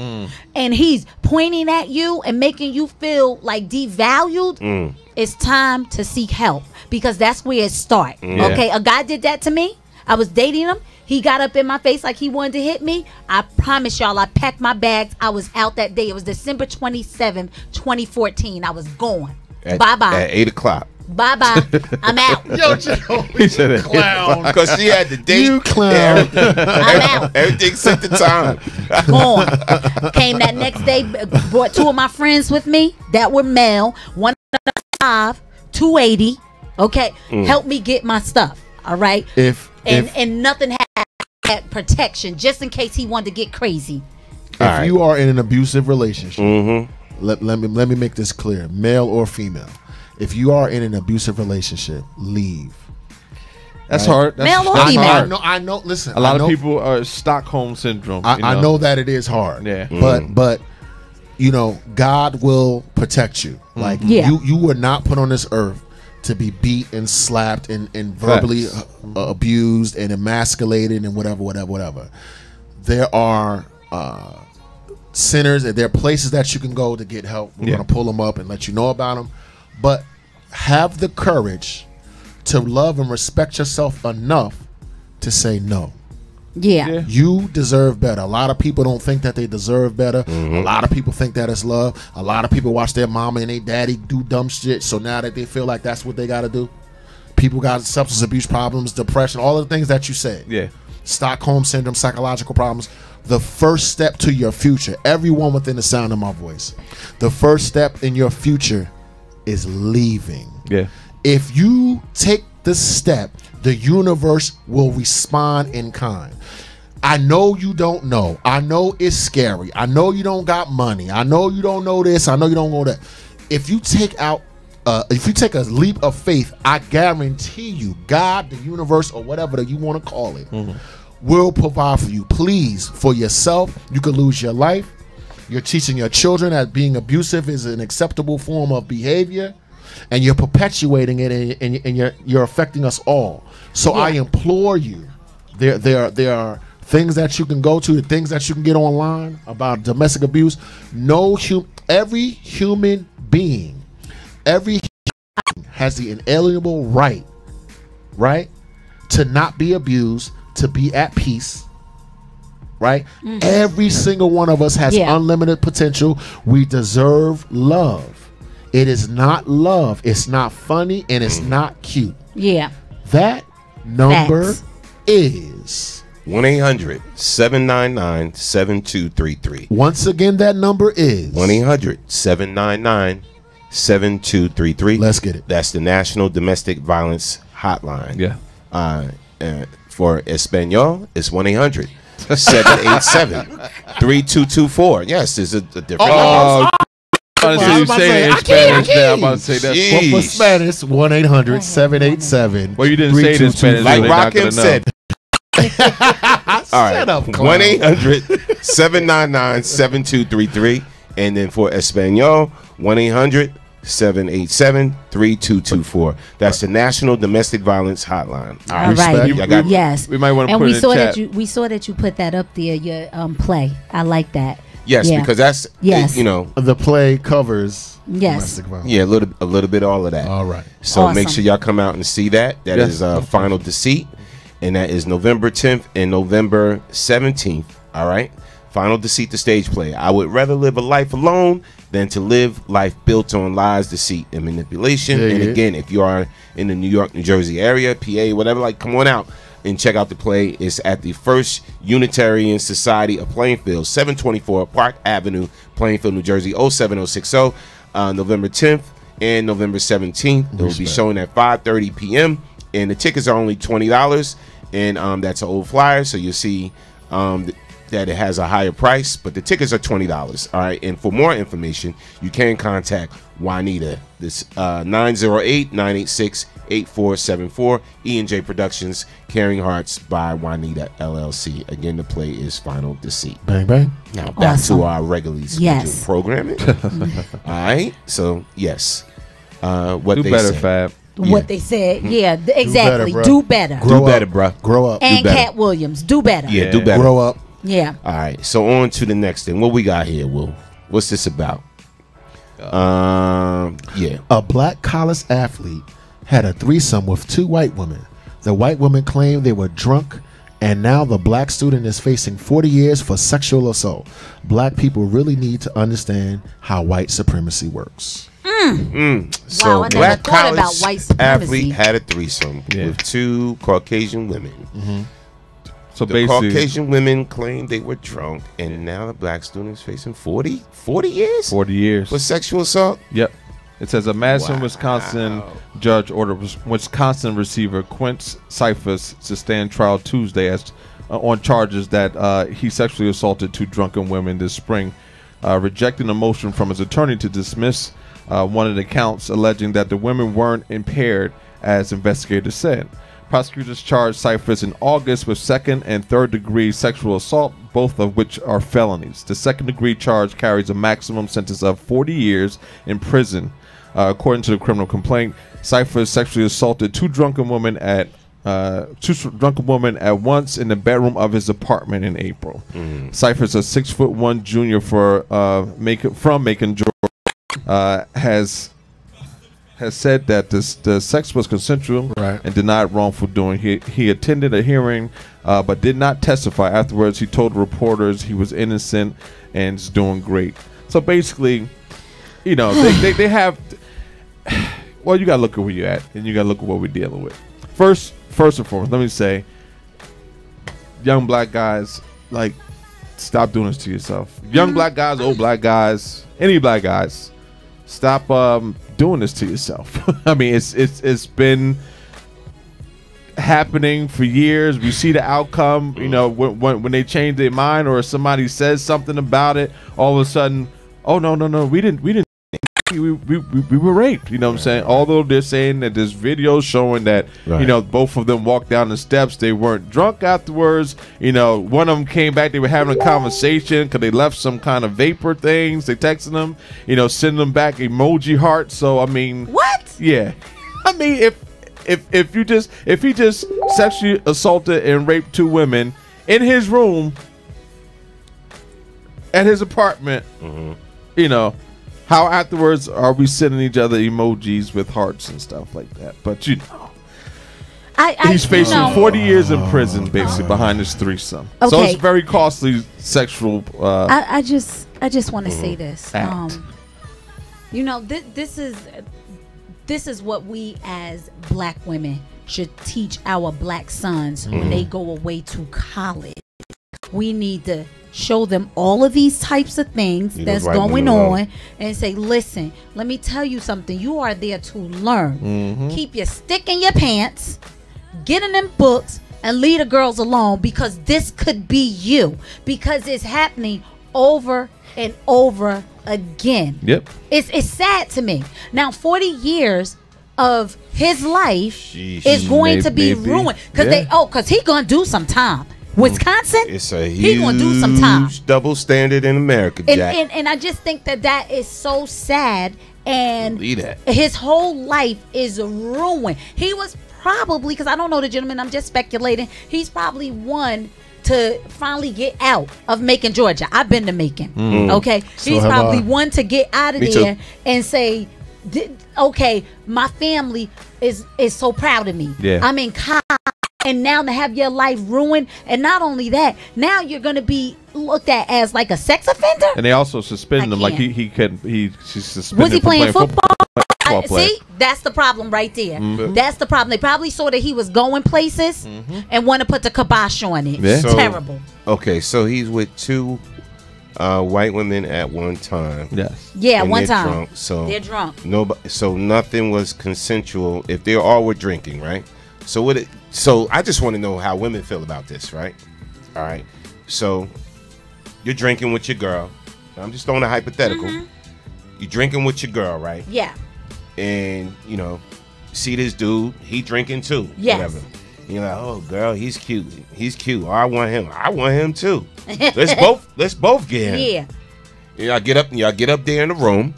and he's pointing at you and making you feel like devalued, it's time to seek help, because that's where it starts. Okay, a guy did that to me. I was dating him. He got up in my face like he wanted to hit me. I promise y'all, I packed my bags. I was out that day. It was December 27th, 2014. I was gone. Bye-bye. At 8 o'clock. Bye-bye. I'm out. Yo, Joe, He said it. clown. Because she had the date. You clown. I'm out. Everything set the time. Gone. Came that next day, brought 2 of my friends with me that were male. 105, 280. Okay, help me get my stuff. All right. And nothing had protection just in case he wanted to get crazy. If you are in an abusive relationship let me make this clear, male or female. If you are in an abusive relationship, leave. That's right? hard. That's, Male or that's female? hard. I know. Listen, A lot I know, of people are Stockholm syndrome. I know that it is hard. Yeah. But you know, God will protect you. Like Yeah. you were not put on this earth to be beat and slapped and verbally abused and emasculated and whatever. There are centers and there are places that you can go to get help. We're gonna pull them up and let you know about them. But have the courage to love and respect yourself enough to say no. Yeah. You deserve better. A lot of people don't think that they deserve better. A lot of people think that it's love. A lot of people watch their mama and their daddy do dumb shit, so now that they feel like that's what they got to do. People got substance abuse problems, depression, all of the things that you said. Yeah. Stockholm syndrome, psychological problems. The first step to your future, everyone within the sound of my voice, the first step in your future is leaving. Yeah. If you take the step, the universe will respond in kind. I know you don't know. I know it's scary. I know you don't got money. I know you don't know this. I know you don't know that. If you take a leap of faith, I guarantee you, God, the universe, or whatever that you want to call it, will provide for you. Please, for yourself, you could lose your life. You're teaching your children that being abusive is an acceptable form of behavior, and you're perpetuating it, and you're affecting us all. So I implore you, there are things that you can go to, things that you can get online about domestic abuse. Every human being, has the inalienable right to not be abused, to be at peace. Right? Every single one of us has unlimited potential. We deserve love. It is not love. It's not funny, and it's not cute. Yeah. That number is 1-800-799-7233. Once again, that number is 1-800-799-7233. Let's get it. That's the National Domestic Violence Hotline. Yeah. For Espanol, it's 1-800-787-3224. Yes, there's a different number. I'm about to say that. For Spanish, 1-800-787. Well, you didn't say it in Spanish. Like Rakim said. All right. 1-800-799-7233. And then for Espanol, 1-800-787-3224. That's the National Domestic Violence Hotline. All right. Yes. We might want to and put we it saw in that chat. we saw that you put that up there. Your play. I like that. Yes, because that's the play covers domestic violence. Yeah, a little bit all of that. All right. So Awesome. make sure y'all come out and see that. That is Final Deceit, and that is November 10th and November 17th. All right. Final Deceit, the stage play. I would rather live a life alone than to live life built on lies, deceit, and manipulation. And again, if you are in the New York, New Jersey area, PA, whatever, come on out and check out the play. It's at the First Unitarian Society of Plainfield, 724 Park Avenue, Plainfield, New Jersey, 07060. November 10th and November 17th. It will be showing at 5:30 p.m. and the tickets are only $20. And that's an old flyer, so you'll see that it has a higher price, but the tickets are $20. All right. And for more information, you can contact Juanita. This 908-986-8474. E&J Productions, Caring Hearts by Juanita LLC. Again, the play is Final Deceit. Bang bang. Now back to our regularly scheduled programming. Mm-hmm. All right. So yes, what Do they better, say. Fab. What they said. Yeah, exactly. bruh. Do better. Do better, bruh. Grow up. And do better. Cat Williams. Do better. Yeah, do better. Grow up. Yeah. All right. So on to the next thing. What we got here, Will? What's this about? Yeah. A black college athlete had a threesome with two white women. The white women claimed they were drunk, and now the black student is facing 40 years for sexual assault. Black people really need to understand how white supremacy works. So Wow, I never black thought college about white supremacy. athlete had a threesome with two Caucasian women. So The basically, Caucasian women claimed they were drunk, and now the black student is facing 40 years 40 years. for sexual assault. Yep. It says a Madison, Wow. Wisconsin judge ordered Wisconsin receiver Quince Cyphus to stand trial Tuesday as on charges that he sexually assaulted two drunken women this spring. rejecting a motion from his attorney to dismiss one of the counts, alleging that the women weren't impaired, as investigators said. Prosecutors charged Cyphers in August with second and third degree sexual assault, both of which are felonies. The second degree charge carries a maximum sentence of 40 years in prison. According to the criminal complaint, Cyphers sexually assaulted two drunken women at once in the bedroom of his apartment in April. Cyphers, a 6'1" junior from Macon, Georgia, has said that the sex was consensual and denied wrongful doing. He attended a hearing, but did not testify. Afterwards, he told reporters he was innocent and is doing great. So basically, you know, they have. Well, you gotta look at where you're at, and you gotta look at what we're dealing with. First and foremost, let me say, young black guys, like, stop doing this to yourself. Young black guys, old black guys, any black guys, stop doing this to yourself. I mean, it's been happening for years. We see the outcome. You know, when they change their mind or somebody says something about it, all of a sudden, oh no, we didn't. We were raped. You know what I'm saying? Although they're saying that there's videos showing that you know, both of them walked down the steps. They weren't drunk afterwards. You know, one of them came back. They were having a conversation because they left some kind of vapor things. They texted them. You know, send them back emoji hearts. So I mean, what? Yeah, I mean, if he just sexually assaulted and raped two women in his room at his apartment, you know. How afterwards are we sending each other emojis with hearts and stuff like that? But you know, he's facing 40 years in prison, basically, behind this threesome. Okay. So it's very costly sexual. I just want to say this. You know, this is what we as black women should teach our black sons when they go away to college. We need to show them all of these types of things that's going on and say, listen, let me tell you something. You are there to learn. Keep your stick in your pants, get in them books, and leave the girls alone, because this could be you, because it's happening over and over again. Yep. It's sad to me. Now, 40 years of his life is going to be ruined because he's going to do some time. Wisconsin, it's a he gonna do some time. Double standard in America, Jack. And I just think that is so sad, and his whole life is ruined. He was probably, because I don't know the gentleman, I'm just speculating, he's probably one to finally get out of Macon, Georgia. I've been to Macon. Okay, so he's probably one to get out of there and say, okay, my family is so proud of me. I'm in college. And now to have your life ruined, and not only that, now you're going to be looked at as like a sex offender. And they also suspended him, like she's suspended. Was he playing football? Player. See, that's the problem right there. That's the problem. They probably saw that he was going places and want to put the kibosh on it. So, terrible. Okay, so he's with two white women at one time. Yes. Yeah, one time. Drunk, so they're drunk. So nothing was consensual if they all were drinking, right? So I just want to know how women feel about this, right? All right. So you're drinking with your girl. I'm just throwing a hypothetical. You're drinking with your girl, right? Yeah. And, you know, see this dude, he drinking too. Yes. Whatever. You're like, oh, girl, he's cute. He's cute. Oh, I want him. I want him too. Let's both get him. Yeah. Y'all get up there in the room.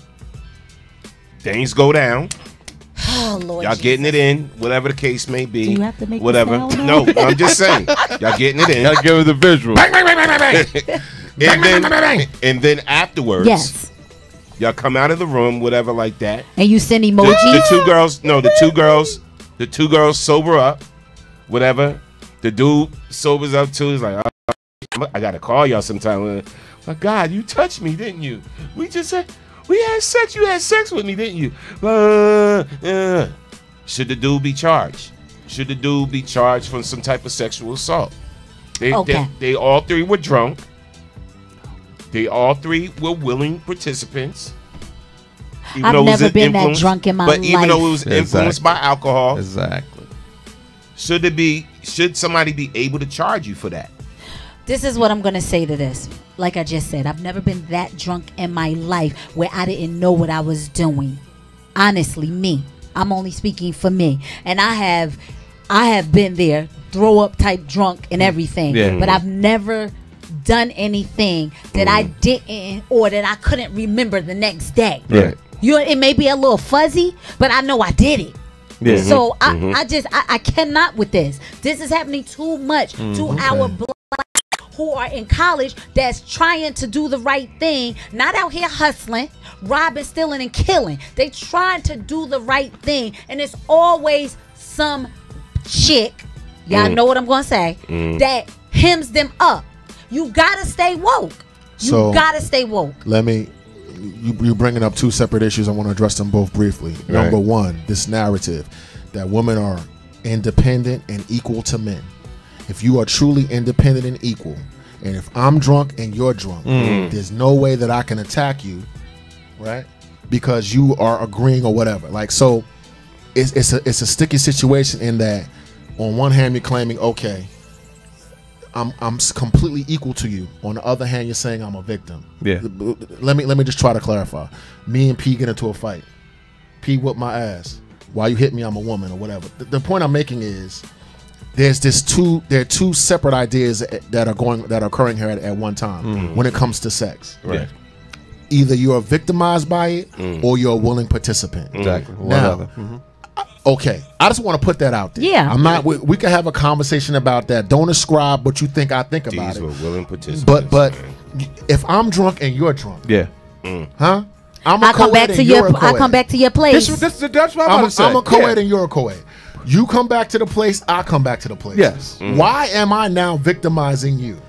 Things go down. Oh, Lord, y'all getting it in, whatever the case may be. Do you have to make whatever? No, I'm just saying. Y'all getting it in. Y'all give it the visual. And then afterwards, yes, y'all come out of the room, whatever, like that. And you send emojis. The two girls sober up, whatever. The dude sobers up too. He's like, oh, I gotta call y'all sometime. My God, you touched me, didn't you? We just said. We had sex. You had sex with me, didn't you? Should the dude be charged? Should the dude be charged for some type of sexual assault? They all three were drunk. They all three were willing participants. I've never been that drunk in my life. But even though it was influenced by alcohol. Exactly. Should somebody be able to charge you for that? This is what I'm going to say to this. like I just said, I've never been that drunk in my life where I didn't know what I was doing. Honestly, me. I'm only speaking for me. And I have been there, throw up type drunk and everything. Yeah. But I've never done anything that I didn't or that I couldn't remember the next day. Right. It may be a little fuzzy, but I know I did it. Yeah. So I cannot with this. This is happening too much to our black who are in college that's trying to do the right thing, not out here hustling, robbing, stealing, and killing. They trying to do the right thing, and it's always some chick, y'all know what I'm gonna say, that hems them up. You gotta stay woke. You gotta stay woke. You're bringing up two separate issues. I want to address them both briefly. Right. Number one, this narrative that women are independent and equal to men. If you are truly independent and equal, and if I'm drunk and you're drunk, there's no way that I can attack you, right? Because you are agreeing or whatever. Like, so it's a sticky situation in that on one hand you're claiming, okay, I'm completely equal to you. On the other hand, you're saying I'm a victim. Yeah. Let me just try to clarify. Me and P get into a fight. P whip my ass. Why you hit me? I'm a woman or whatever. The point I'm making is there are two separate ideas that are occurring here at one time when it comes to sex. Right. Either you're victimized by it or you're a willing participant. Exactly. Now, okay, I just want to put that out there. Yeah. I'm not. We can have a conversation about that. Don't ascribe what you think I think about These it. were willing participants. But if I'm drunk and you're drunk, yeah, huh? I come back to your place. That's what I'm about to say. I'm a co-ed and you're a co-ed. You come back to the place, I come back to the place. Yes. Why am I now victimizing you?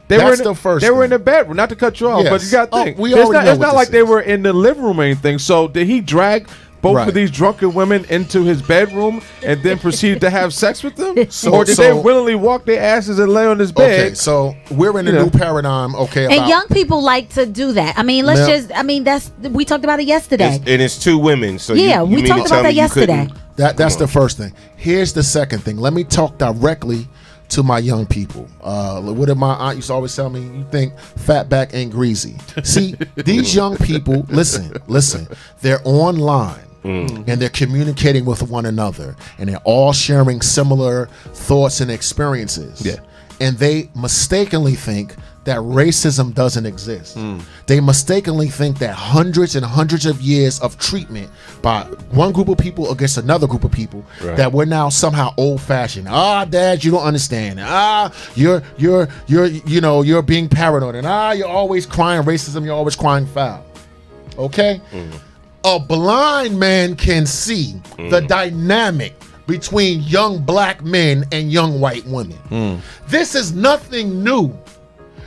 They That's were the first. They were in the bedroom. Not to cut you off, Yes. but you got to think. It's not like they were in the living room or anything. So did he drag both of these drunken women into his bedroom and then proceeded to have sex with them? Or did they willingly walk their asses and lay on his bed? Okay, so we're in a new paradigm. Okay, and young people like to do that. I mean, we talked about it yesterday. And it's two women. So yeah, we talked about that yesterday. That's the first thing. Here's the second thing. Let me talk directly to my young people. What did my aunt used to always tell me? You think fat back ain't greasy. See, these young people, listen, they're online. And they're communicating with one another, and they're all sharing similar thoughts and experiences. Yeah. And they mistakenly think that racism doesn't exist. They mistakenly think that hundreds and hundreds of years of treatment by one group of people against another group of people, that we're now somehow old-fashioned. Dad, you don't understand. You're being paranoid, and you're always crying racism. You're always crying foul. Okay. A blind man can see the dynamic between young black men and young white women. This is nothing new.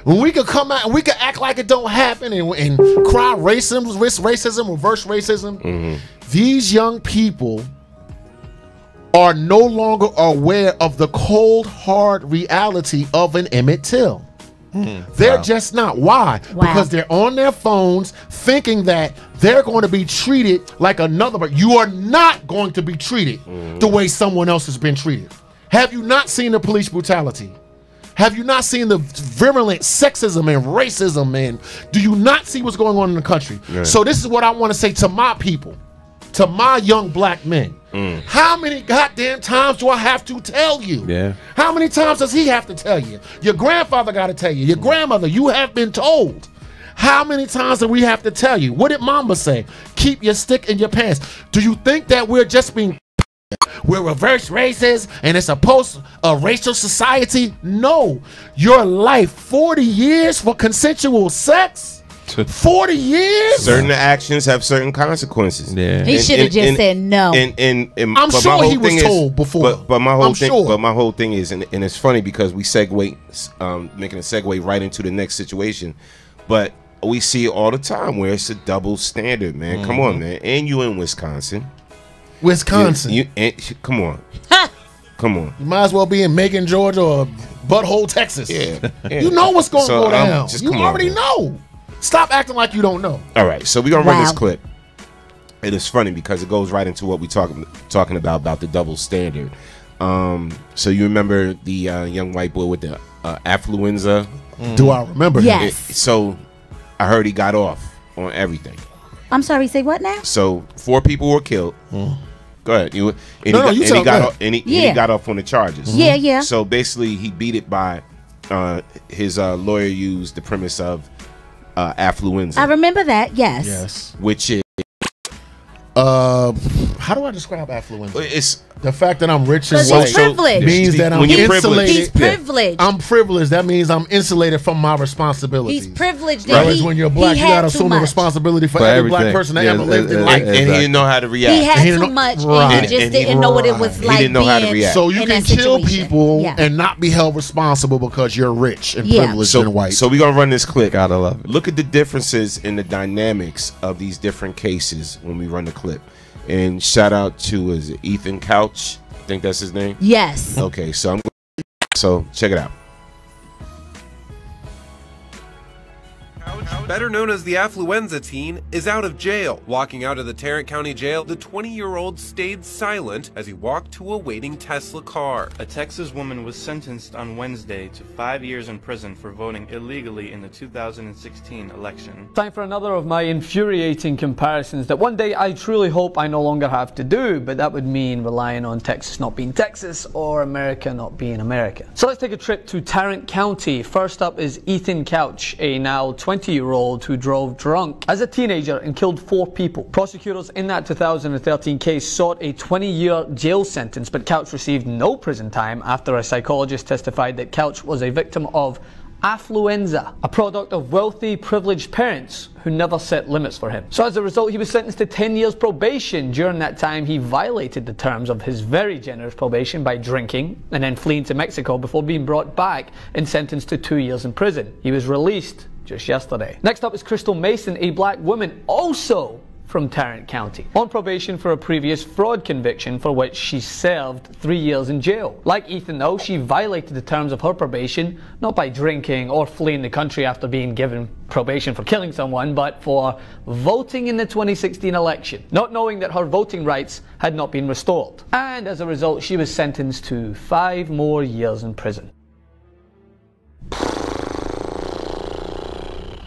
When we could come out and we could act like it don't happen and cry racism, reverse racism, these young people are no longer aware of the cold, hard reality of an Emmett Till. They're just not. Why? Because they're on their phones thinking that they're going to be treated like another, but you are not going to be treated the way someone else has been treated. Have you not seen the police brutality? Have you not seen the virulent sexism and racism, man? Do you not see what's going on in the country? So this is what I want to say to my people, to my young black men. How many goddamn times do I have to tell you? Yeah. How many times does he have to tell you? Your grandfather got to tell you. Your grandmother, you have been told. How many times do we have to tell you? What did Mama say? Keep your stick in your pants. Do you think that we're just being... We're reverse racist and it's a post-racial society? No. Your life, 40 years for consensual sex? 40 years? Certain actions have certain consequences. Yeah. He should have just said no. I'm sure he was told before. But my whole thing is, and it's funny because we making a segue right into the next situation, but we see it all the time where it's a double standard, man. Come on, man. And you in Wisconsin. Come on. Come on. You might as well be in Macon, Georgia, or Butthole, Texas. Yeah. You know what's going to go down. You already on, know. Stop acting like you don't know. All right, so we're going to run this clip. It is funny because it goes right into what we're talking about the double standard. So you remember the young white boy with the affluenza? Do I remember? Yes. So I heard he got off on everything. I'm sorry, say what now? So 4 people were killed. Go ahead. He got off on the charges. Yeah. So basically, he beat it by his lawyer used the premise of affluenza. I remember that. Yes. Yes. Which is how do I describe affluenza? It's the fact that I'm rich and Because white he's privileged. means that I'm When you're insulated. He's privileged. I'm privileged. That means I'm insulated from my responsibilities. He's privileged. Right. Whereas when you're black, he you had gotta too assume the much. responsibility for For every black everything. person that Yeah, ever lived in life. and he didn't know how to react. He had He didn't too know- much, right. and he just didn't know what it was He like. didn't know how to being react. So you in can that kill situation. people Yeah. and not be held responsible because you're rich and Yeah. privileged and white. So we're gonna run this clip. Gotta love it. Look at the differences in the dynamics of these different cases when we run the clip. And shout out to is it Ethan Couch? I think that's his name. Yes. Okay, so check it out. Better known as the affluenza teen, is out of jail. Walking out of the Tarrant County Jail, the 20-year-old stayed silent as he walked to a waiting Tesla car. A Texas woman was sentenced on Wednesday to 5 years in prison for voting illegally in the 2016 election. Time for another of my infuriating comparisons that one day I truly hope I no longer have to do, but that would mean relying on Texas not being Texas or America not being America. So let's take a trip to Tarrant County. First up is Ethan Couch, a now 20-year-old who drove drunk as a teenager and killed 4 people. Prosecutors in that 2013 case sought a 20-year jail sentence, but Couch received no prison time after a psychologist testified that Couch was a victim of affluenza, a product of wealthy, privileged parents who never set limits for him. So as a result, he was sentenced to 10 years probation. During that time, he violated the terms of his very generous probation by drinking and then fleeing to Mexico before being brought back and sentenced to 2 years in prison. He was released just yesterday. Next up is Crystal Mason, a black woman also from Tarrant County, on probation for a previous fraud conviction for which she served 3 years in jail. Like Ethan though, she violated the terms of her probation, not by drinking or fleeing the country after being given probation for killing someone, but for voting in the 2016 election, not knowing that her voting rights had not been restored. And as a result, she was sentenced to 5 more years in prison.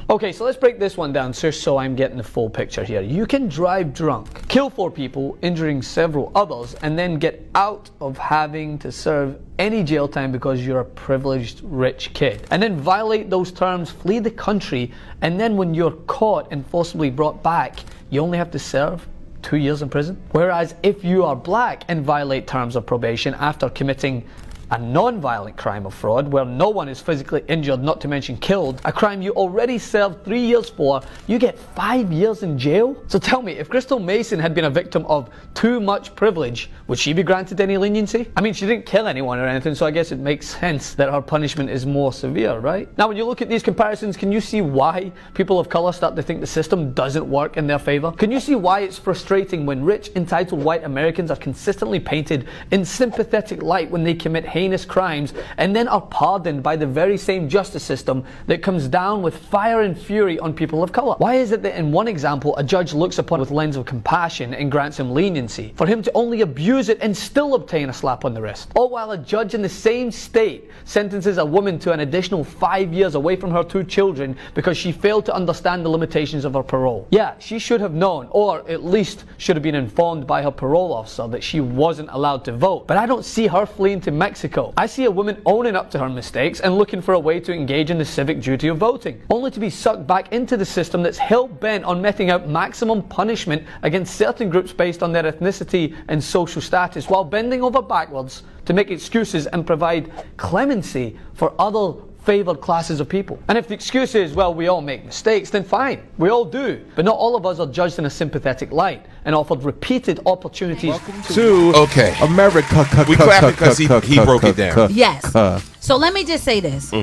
Okay, so let's break this one down just so I'm getting the full picture here. You can drive drunk, kill 4 people, injuring several others, and then get out of having to serve any jail time because you're a privileged rich kid. And then violate those terms, flee the country, and then when you're caught and forcibly brought back, you only have to serve 2 years in prison. Whereas if you are black and violate terms of probation after committing a non-violent crime of fraud where no one is physically injured, not to mention killed, a crime you already served 3 years for, you get 5 years in jail? So tell me, if Crystal Mason had been a victim of too much privilege, would she be granted any leniency? I mean, she didn't kill anyone or anything, so I guess it makes sense that her punishment is more severe, right? Now, when you look at these comparisons, can you see why people of color start to think the system doesn't work in their favor? Can you see why it's frustrating when rich, entitled white Americans are consistently painted in sympathetic light when they commit heinous crimes and then are pardoned by the very same justice system that comes down with fire and fury on people of color? Why is it that in one example a judge looks upon with lens of compassion and grants him leniency, for him to only abuse it and still obtain a slap on the wrist? Or while a judge in the same state sentences a woman to an additional 5 years away from her 2 children because she failed to understand the limitations of her parole? Yeah, she should have known, or at least should have been informed by her parole officer that she wasn't allowed to vote. But I don't see her fleeing to Mexico. I see a woman owning up to her mistakes and looking for a way to engage in the civic duty of voting, only to be sucked back into the system that's hell-bent on meting out maximum punishment against certain groups based on their ethnicity and social status, while bending over backwards to make excuses and provide clemency for other favored classes of people. And if the excuse is, well, we all make mistakes, then fine, we all do. But not all of us are judged in a sympathetic light and offered repeated opportunities to America. We clap because he broke it down. Yes. So let me just say this.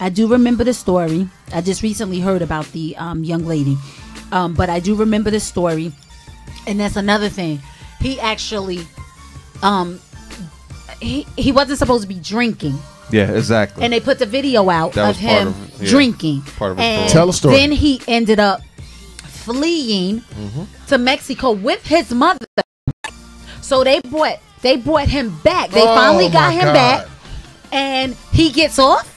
I do remember the story. I just recently heard about the young lady. But I do remember the story. And that's another thing. He actually, he wasn't supposed to be drinking. Yeah, exactly. And they put the video out That of was part him of- yeah, drinking. part of his and parole. Tell the story. Then he ended up fleeing to Mexico with his mother. So they brought They brought him back. They finally got him back, and he gets off.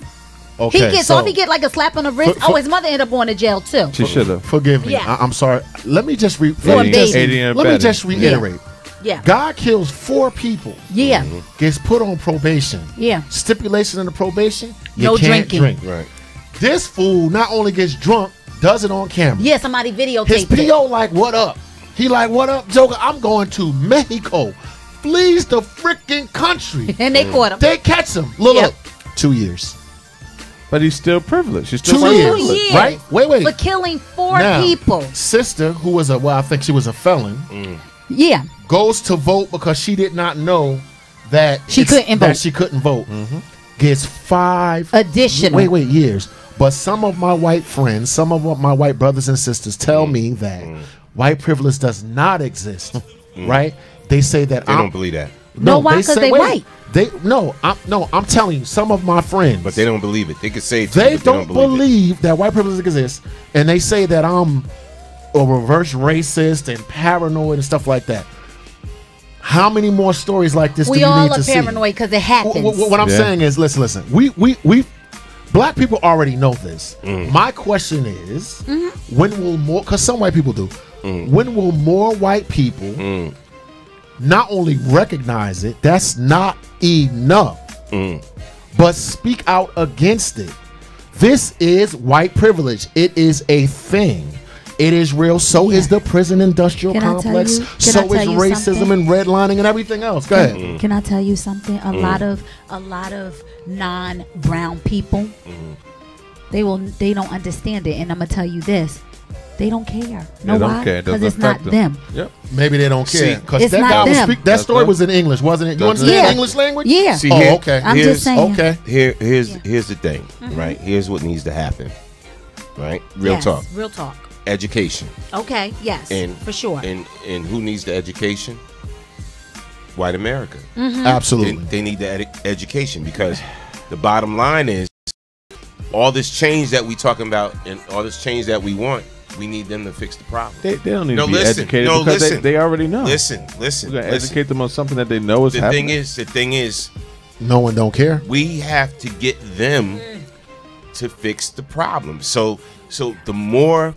Okay, he gets off. He get like a slap on the wrist. His mother ended up going to jail too. She should have. Forgive me. Yeah. I'm sorry. Let me just For a baby. let me just reiterate. Yeah. God kills 4 people. Yeah. Gets put on probation. Yeah. Stipulation in the probation. You No can't drinking. drink. Right. This fool not only gets drunk, does it on camera. Yeah, somebody videotaped His it. PO like, what up? He like, what up, Joker? I'm going to Mexico. Flees the freaking country. And they caught him. They catch him. Look, 2 years. But he's still privileged. He's still 2 years. privileged. Right? Wait. For killing 4 Now, people. Sister, who was I think she was a felon. Yeah. Goes to vote because she did not know that She couldn't vote. She couldn't vote. Gets 5 additional. Wait, years. But some of my white friends, some of my white brothers and sisters tell me that white privilege does not exist. Right? They say that They don't believe that. No, why? Because they white. I'm telling you, some of my friends. But they don't believe it. They could say it to you, They but don't believe that white privilege exists, and they say that I'm a reverse racist and paranoid and stuff like that. How many more stories like this do We you all need are to see? paranoid because it happens. What I'm saying is, listen. We black people already know this. My question is, when will more? Because some white people do. When will more white people not only recognize it? That's not enough. But speak out against it. This is white privilege. It is a thing. It is real. So is the prison industrial complex. So is racism and redlining and everything else. Go ahead. Can I tell you something? A lot of non-brown people, they don't understand it. And I'm gonna tell you this. They don't care. They don't care. It Because doesn't it's not affect them. Yep. Maybe they don't care. Because It's that not guy was them. that story was in English, wasn't it? You Doesn't understand Yeah. English language? Yeah. See, Oh, here- okay. I'm just saying. Okay. Here's the thing, right? Here's what needs to happen, right? Real Yes, talk. Real talk. Education. Okay. Yes. And for sure. And who needs the education? White America. Absolutely. They need the education, because the bottom line is all this change that we talking about and all this change that we want, we need them to fix the problem. They don't need to be educated because they already know. Listen. We're gonna educate them on something that they know is happening. The thing is, no one don't care. We have to get them to fix the problem. So the more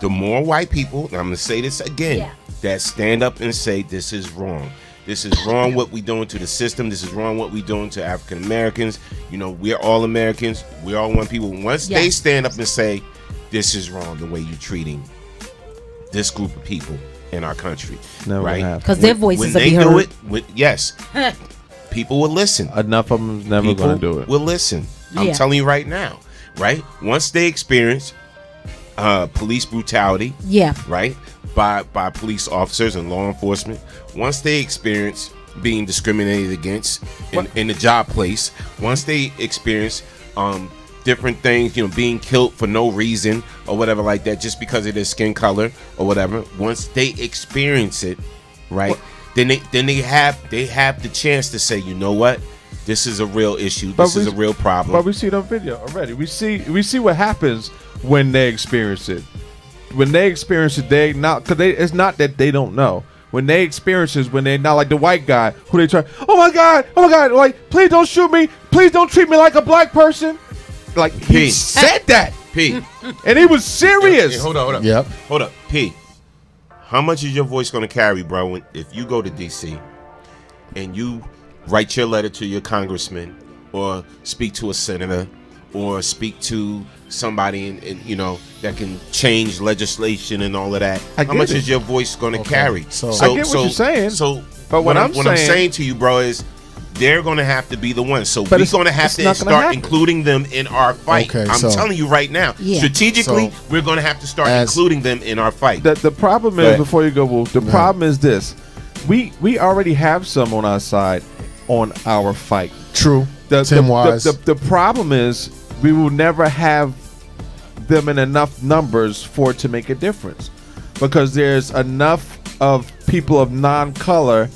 white people, and I'm gonna say this again, that stand up and say this is wrong. This is wrong what we doing to the system. This is wrong what we doing to African Americans. You know, we're all Americans. We're all one people. Once they stand up and say this is wrong the way you're treating this group of people in our country, right? Because their voices will be heard. When they do it, yes, people will listen. Enough of them is never going to do it. Will listen. I'm Yeah. telling you right now, right? Once they experience police brutality, right, by police officers and law enforcement, once they experience being discriminated against in the job place, once they experience different things, you know, being killed for no reason or whatever like that, just because of their skin color or whatever, once they experience it, right, then they have the chance to say, you know what, this is a real issue, this is a real problem. But we see it on video already. We see what happens when they experience it. When they experience it, they not because it's not that they don't know. When they experience it, when they're not like the white guy who they try. Oh my God! Like, please don't shoot me. Please don't treat me like a black person. Like he said that. P. And he was serious. Hold up. Yep. Hold up. P. How much is your voice going to carry, bro, if you go to D.C. and you write your letter to your congressman or speak to a senator or speak to somebody in you know, that can change legislation and all of that? How much is your voice going to carry? So I get what you're saying. So but what I'm saying to you, bro, is they're going to have to be the ones. So But we're going to have to start including them in our fight. Okay, I'm telling you right now. Yeah. Strategically, we're going to have to start including them in our fight. The problem is, before you go, Wolf, the problem is this. We already have some on our side on our fight. True. The problem is we will never have them in enough numbers for it to make a difference, because there's enough of people of non-color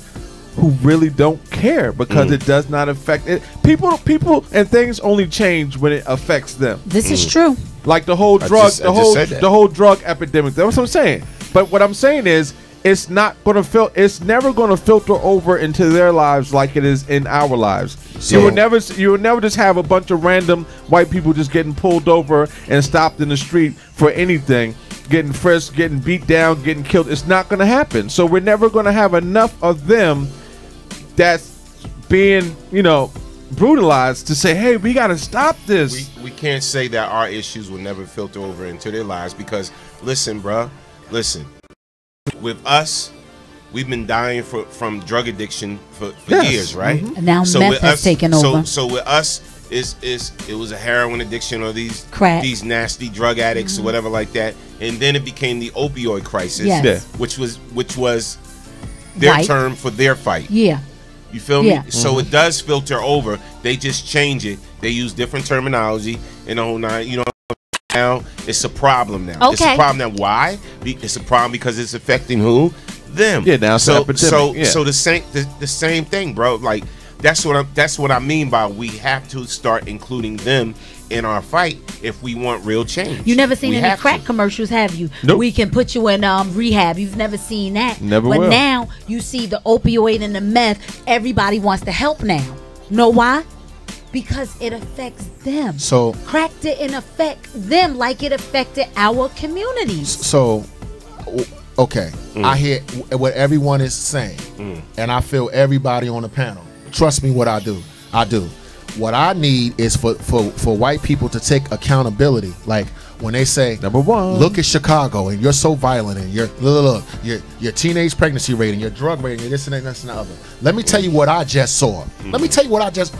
who really don't care, because it does not affect it. People and things only change when it affects them. This is true. Like the whole drug, the whole drug epidemic. That's what I'm saying. But what I'm saying is, it's not going to it's never going to filter over into their lives like it is in our lives. So, you will never just have a bunch of random white people just getting pulled over and stopped in the street for anything, getting frisked, getting beat down, getting killed. It's not going to happen. So we're never going to have enough of them that's being, brutalized to say, hey, we got to stop this. We can't say that our issues will never filter over into their lives because, listen, bruh, listen. With us, we've been dying from drug addiction for years, right? Mm-hmm. And now meth has taken over. So with us, it was a heroin addiction or these nasty drug addicts or whatever like that, and then it became the opioid crisis, which was their term for their fight. Yeah. You feel me? So it does filter over. They just change it. They use different terminology and the whole nine. Now it's a problem now. Okay. It's a problem now. Why? It's a problem because it's affecting who? Them. Yeah. Now it's an epidemic. So the same thing, bro. Like that's what I mean by we have to start including them in our fight if we want real change. You never seen any crack commercials, have you? Nope. We can put you in rehab. You've never seen that. Never but will. Now you see the opioid and the meth. Everybody wants to help now. Know why? Because it affects them. So crack didn't affect them like it affected our communities. So, okay, I hear what everyone is saying, and I feel everybody on the panel. Trust me, what I do. What I need is for white people to take accountability. Like when they say, number one, look at Chicago and you're so violent and your teenage pregnancy rate and your drug rate and your this and that and the other. Let me tell you what I just saw. Let me tell you what I just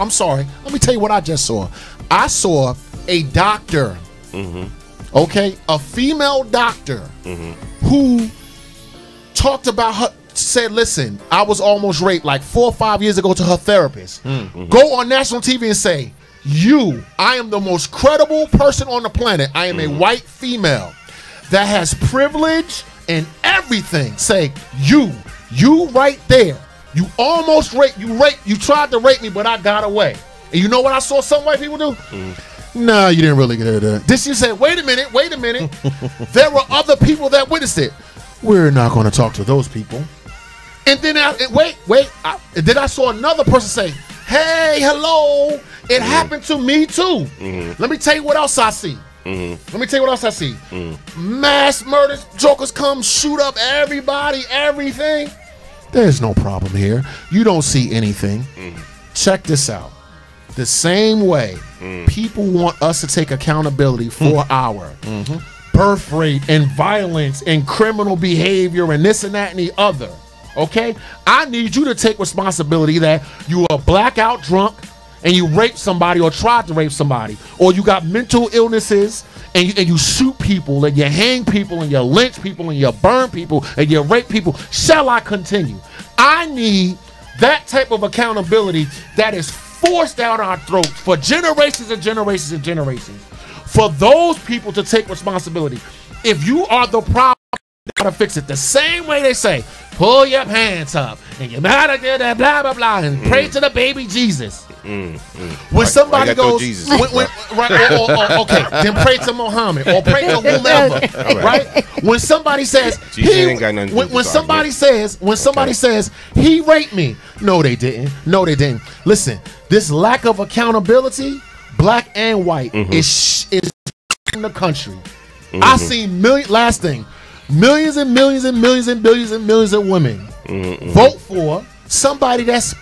saw. I saw a doctor, okay, a female doctor who talked about her. Said, listen, I was almost raped like 4 or 5 years ago to her therapist. Go on national TV and say, I am the most credible person on the planet. I am a white female that has privilege and everything. Say, you right there. You almost raped, you tried to rape me, but I got away. And you know what I saw some white people do? No, you didn't really get it. This you said, wait a minute. There were other people that witnessed it. We're not going to talk to those people. And then then I saw another person say, hey, hello, it happened to me too. Let me tell you what else I see. Mass murders, jokers come shoot up everybody, everything. There's no problem here. You don't see anything. Check this out. The same way people want us to take accountability for our birth rate and violence and criminal behavior and this and that and the other. Okay, I need you to take responsibility that you are blackout drunk and you raped somebody or tried to rape somebody, or you got mental illnesses and you shoot people and you hang people and you lynch people and you burn people and you rape people. Shall I continue? I need that type of accountability that is forced down our throats for generations and generations and generations. For those people to take responsibility. If you are the problem, you gotta fix it. The same way they say, pull your pants up and you gotta do that blah blah blah and pray to the baby Jesus. When somebody goes, okay, then pray to Muhammad or pray to whomever, right? When somebody says, when somebody says he raped me, no, they didn't. Listen, this lack of accountability, black and white, is in the country. I seen millions and millions and millions and billions and millions of women vote for somebody that's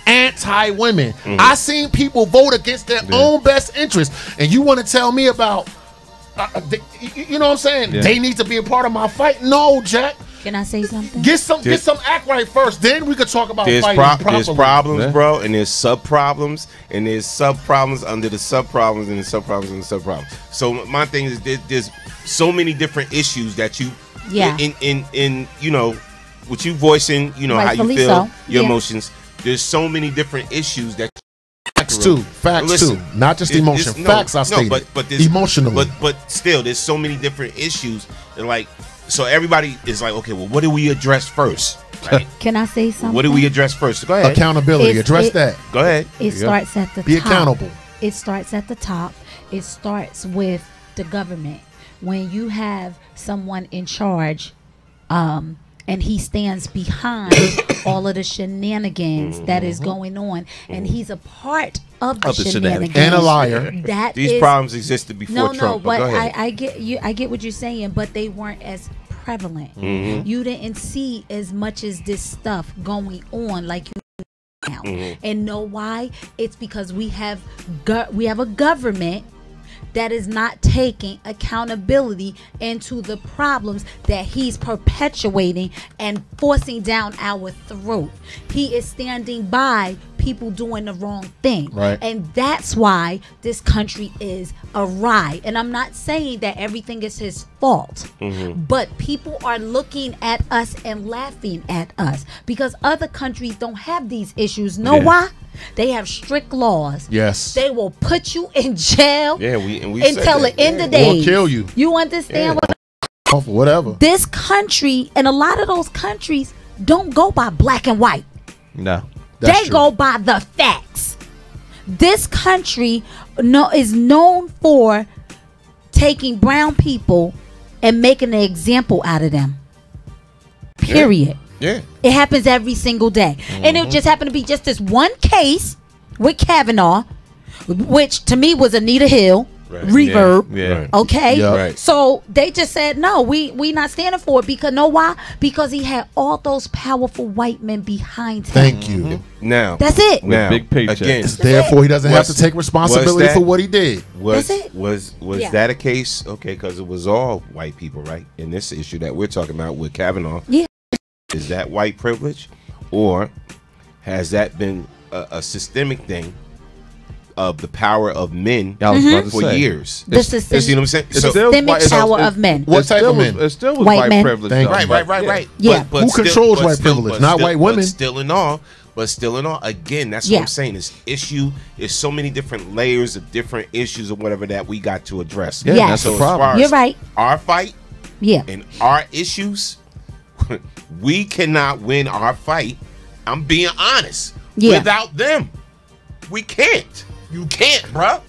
anti-women. I seen people vote against their own best interest, and you want to tell me about you know what I'm saying? They need to be a part of my fight? No, Jack. Can I say something? Get some act right first, then we could talk about fighting properly. There's problems, bro, and there's sub-problems, and there's sub-problems under the sub-problems, and the sub-problems and the sub-problems. So my thing is there's so many different issues that you in you know, what you voicing, you know, Rightfully how you feel, so. your emotions. There's so many different issues that facts too, not just emotion. Facts I stated. but emotionally. But still, there's so many different issues, and like, so everybody is like, okay, well, what do we address first? Right? Can I say something? What do we address first? Go ahead. Accountability. Address that. Go ahead. It starts at the top. Be accountable. It starts at the top. It starts with the government. When you have someone in charge, and and he stands behind all of the shenanigans that is going on, and he's a part of the shenanigans. And a liar. These problems existed before Trump. But go ahead. I get you. I get what you're saying, but they weren't as prevalent. You didn't see as much as this stuff going on like you do now. And know why? It's because we have a government that is not taking accountability into the problems that he's perpetuating and forcing down our throat. He is standing by people doing the wrong thing. Right. And that's why this country is awry. And I'm not saying that everything is his fault, but people are looking at us and laughing at us because other countries don't have these issues. Know why? They have strict laws. Yes. They will put you in jail we until the end of days. Or kill you. You understand what? Whatever. This country and a lot of those countries don't go by black and white. No. They go by the facts. This country is known for taking brown people and making an example out of them. Period. Yeah. It happens every single day. And it just happened to be just this one case with Kavanaugh, which to me was Anita Hill. Reverb. Yeah. Okay. Yeah. Right. So they just said no, we not standing for it because know why? Because he had all those powerful white men behind him. Thank you. Now that's it. Now, big paycheck. Again, therefore he doesn't have to take responsibility for what he did. Was Yeah. that a case? Okay, because it was all white people, right? In this issue that we're talking about with Kavanaugh. Yeah. Is that white privilege, or has that been a systemic thing of the power of men for years? The systemic power of men. What type of men? It still was White white men. privilege. Right. Yeah. But who controls white privilege? Not white women. Still in all, again, that's what I'm saying. This issue is so many different layers of different issues or whatever that we got to address. Yeah, that's the problem. You're right. Our fight, and our issues, we cannot win our fight. I'm being honest. Without them, we can't. You can't, bruh.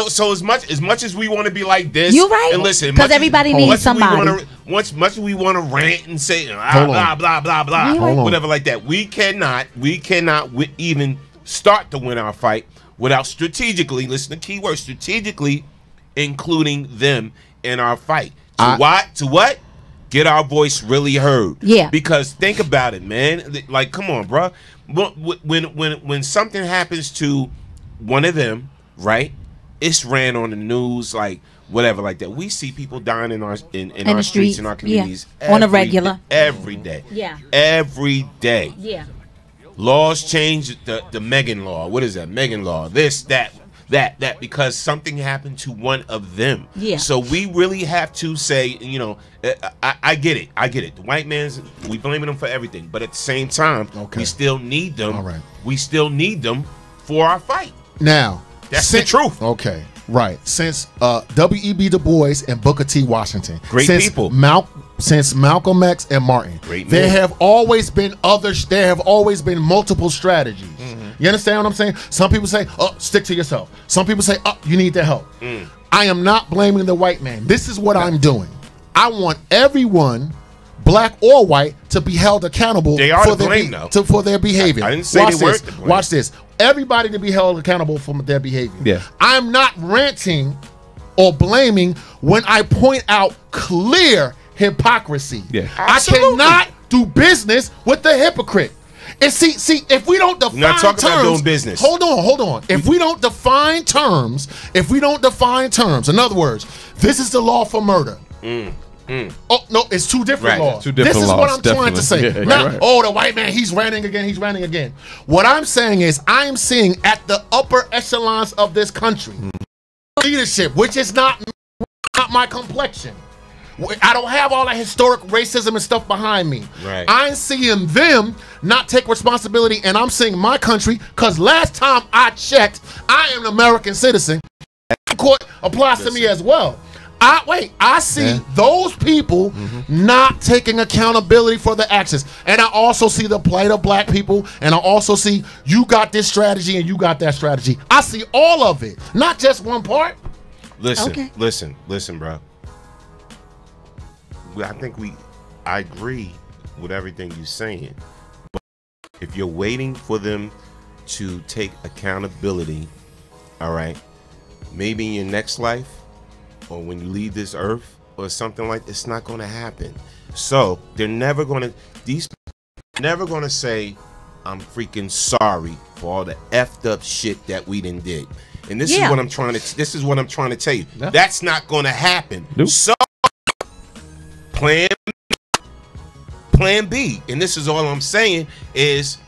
So as much as we want to be like this, you're right. And listen, because everybody needs somebody. Much as we want to rant and say blah blah blah, whatever like that, we cannot even start to win our fight without strategically. Listen to key words: strategically including them in our fight. To what? Get our voice really heard. Yeah. Because think about it, man. Like, come on, bruh. When something happens to one of them, right? It's ran on the news, like whatever, like that. We see people dying in our streets, in our communities, on a regular, every day. Yeah, every day. Yeah. Laws change. The Megan law. What is that? Megan law. This, that, because something happened to one of them. Yeah. So we really have to say, I get it. The white man's, we blaming them for everything, but at the same time, we still need them. All right. We still need them for our fight. Now, that's the truth. Okay, right. Since W.E.B. Du Bois and Booker T. Washington, great people. Since Malcolm X and Martin, there have always been multiple strategies. You understand what I'm saying? Some people say, "Oh, stick to yourself." Some people say, "Oh, you need the help." I am not blaming the white man. This is what I'm doing. I want everyone, black or white, to be held accountable for their behavior. I didn't say they weren't to blame. Watch this. Everybody to be held accountable for their behavior. Yeah. I'm not ranting or blaming when I point out clear hypocrisy. Yeah. I cannot do business with the hypocrite. And see, if we don't define terms, about doing business. Hold on. If we don't define terms, in other words, this is the law for murder. Oh no, it's two different laws. This is what I'm trying to say. Oh, the white man, he's ranting again. What I'm saying is, I'm seeing at the upper echelons of this country leadership, which is not my complexion. I don't have all that historic racism and stuff behind me. Right. I'm seeing them not take responsibility, and I'm seeing my country, because last time I checked, I am an American citizen. Court applies to me as well. I see those people not taking accountability for the actions. And I also see the plight of black people, and I also see you got this strategy and you got that strategy. I see all of it, not just one part. Listen, bro. I agree with everything you're saying. But if you're waiting for them to take accountability, all right, maybe in your next life or when you leave this earth or something like, it's not going to happen. So they're never going to, these never going to say, I'm freaking sorry for all the effed up shit that we done did. And this is what I'm trying to tell you. Yeah. That's not going to happen. Nope. So plan B, and this is all I'm saying is,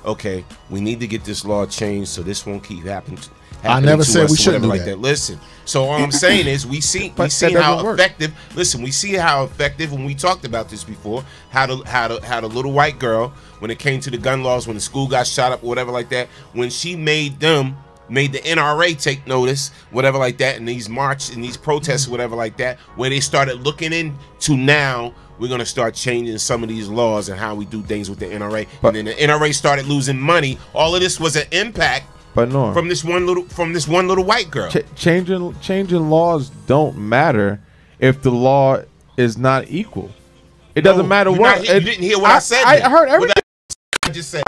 okay, we need to get this law changed so this won't keep happening. I never said we shouldn't do like that. Listen, so all I'm saying is we see how effective. Listen, we see how effective, and we talked about this before. How the little white girl, when it came to the gun laws, when the school got shot up or whatever like that, when she made the NRA take notice, whatever like that, and these march and these protests, whatever like that, where they started looking into now. We're gonna start changing some of these laws and how we do things with the NRA, and then the NRA started losing money. All of this was an impact. But no, from this one little white girl. Changing laws don't matter if the law is not equal. It doesn't matter what. You didn't hear what I said. I heard everything. I just said.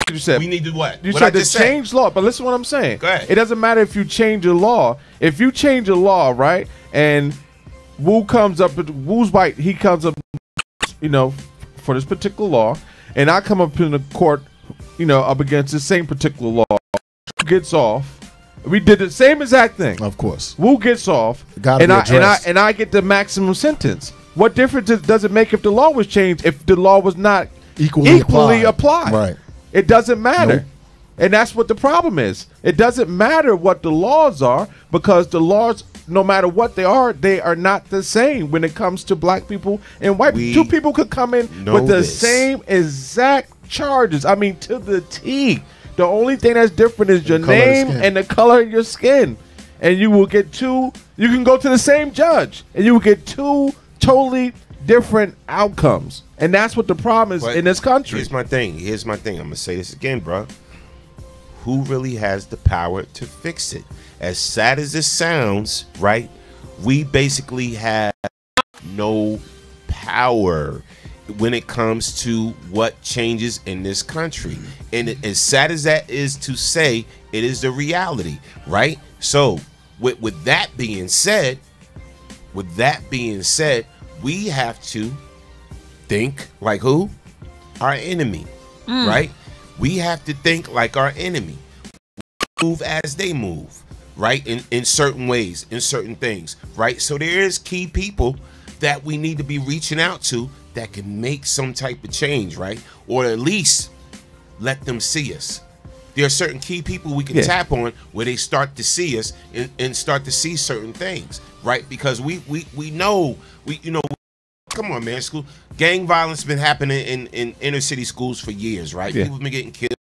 You said we need to what? You said to change law, but listen to what I'm saying. Go ahead. It doesn't matter if you change a law. If you change a law, right, and Wu comes up, Wu's white, he comes up, for this particular law, and I come up in the court, up against the same particular law. Gets off. We did the same exact thing. Of course. Wu gets off, and I get the maximum sentence. What difference does it make if the law was changed if the law was not equally applied? Right. It doesn't matter. Nope. And that's what the problem is. It doesn't matter what the laws are, because the laws, no matter what they are not the same when it comes to black people and white people. 2 people could come in with the same exact charges. I mean, to the T. The only thing that's different is your name and the color of your skin. And you will get you can go to the same judge and you will get 2 totally different outcomes. And that's what the problem is in this country. Here's my thing. I'm going to say this again, bro. Who really has the power to fix it? As sad as this sounds, right? We basically have no power when it comes to what changes in this country. And as sad as that is to say, it is the reality, right? So with that being said, we have to think like who? Our enemy, right? We have to think like our enemy. Move as they move, right? In certain ways, in certain things, right? So there is key people that we need to be reaching out to that can make some type of change, right? Or at least let them see us. There are certain key people we can tap on where they start to see us and start to see certain things, right? Because we know, come on, man, gang violence been happening in inner city schools for years, right? Yeah. People been getting killed.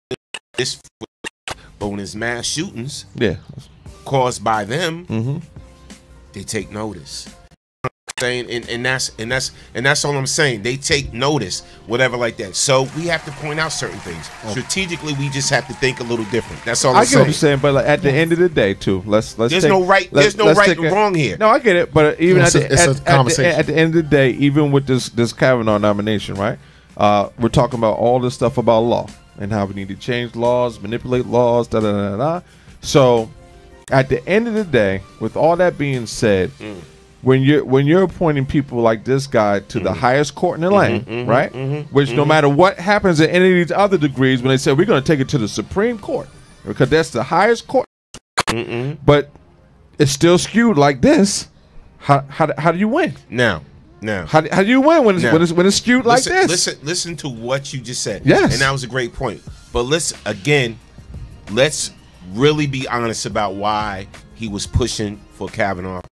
But when it's mass shootings caused by them, they take notice. And that's all I'm saying. They take notice, whatever like that. So we have to point out certain things. Strategically, we just have to think a little different. That's all I'm saying. I get what you're saying, but at the end of the day, too, there's no right and wrong here. No, I get it, but even at the end of the day, even with this Kavanaugh nomination, right? We're talking about all this stuff about law and how we need to change laws, manipulate laws, da da da da. So at the end of the day, with all that being said. When you're appointing people like this guy to the highest court in the land, right? Which no matter what happens at any of these other degrees, when they say we're going to take it to the Supreme Court because that's the highest court, but it's still skewed like this. How do you win? Now, how do you win when it's skewed like this? Listen to what you just said. Yes, and that was a great point. But let's really be honest about why he was pushing for Kavanaugh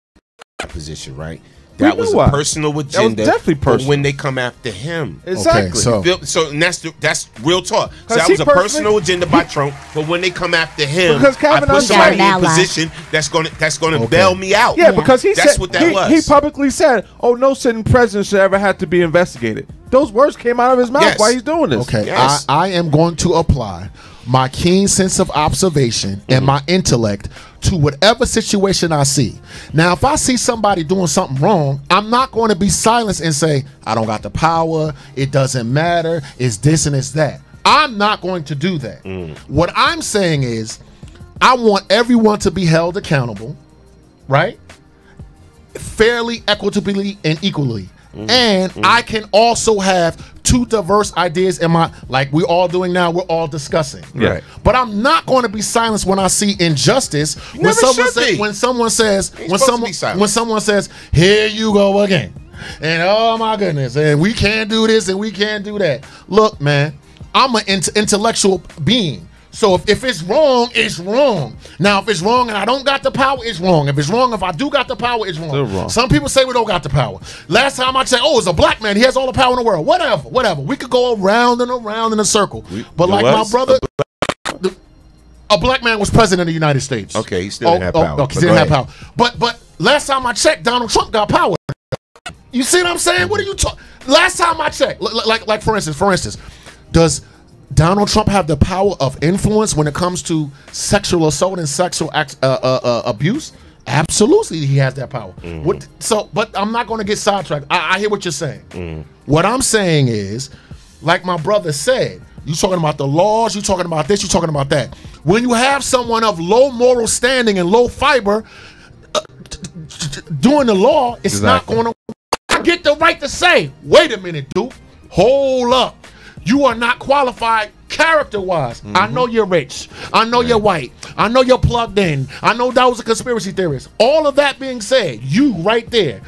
position, right? That was a personal agenda. That was definitely personal. When they come after him, exactly. Okay, so and that's real talk. So that was a personal agenda by Trump. But when they come after him, because Kavanaugh I put somebody in a position that's gonna bail me out. Yeah, because that's what that was. He publicly said, "Oh, no sitting president should ever have to be investigated." Those words came out of his mouth while he's doing this. Okay, I am going to apply my keen sense of observation and my intellect to whatever situation I see. Now, if I see somebody doing something wrong, I'm not going to be silenced and say, I don't got the power, it doesn't matter, it's this and it's that. I'm not going to do that. What I'm saying is, I want everyone to be held accountable, right? Fairly, equitably, and equally. And I can also have two diverse ideas in my, like we're all doing now, we're all discussing. Right. But I'm not going to be silenced when I see injustice. When someone says, here you go again. And oh my goodness, and we can't do this and we can't do that. Look, man, I'm an intellectual being. So if it's wrong, it's wrong. Now, if it's wrong and I don't got the power, it's wrong. If it's wrong, if I do got the power, it's wrong. Some people say we don't got the power. Last time I said, oh, it's a black man. He has all the power in the world. Whatever. We could go around and around in a circle. But like my brother, a black man was president of the United States. Okay, he still didn't have power. Okay, he didn't have power. But last time I checked, Donald Trump got power. You see what I'm saying? What are you talking? Last time I checked, like for instance, does Donald Trump have the power of influence when it comes to sexual assault and sexual abuse? Absolutely, he has that power. But I'm not going to get sidetracked. I hear what you're saying. What I'm saying is, like my brother said, you talking about the laws, you talking about this, you talking about that. When you have someone of low moral standing and low fiber doing the law, it's not going to. I get the right to say, wait a minute, dude, hold up. You are not qualified character-wise. I know you're rich. I know you're white. I know you're plugged in. I know that was a conspiracy theorist. All of that being said, you right there.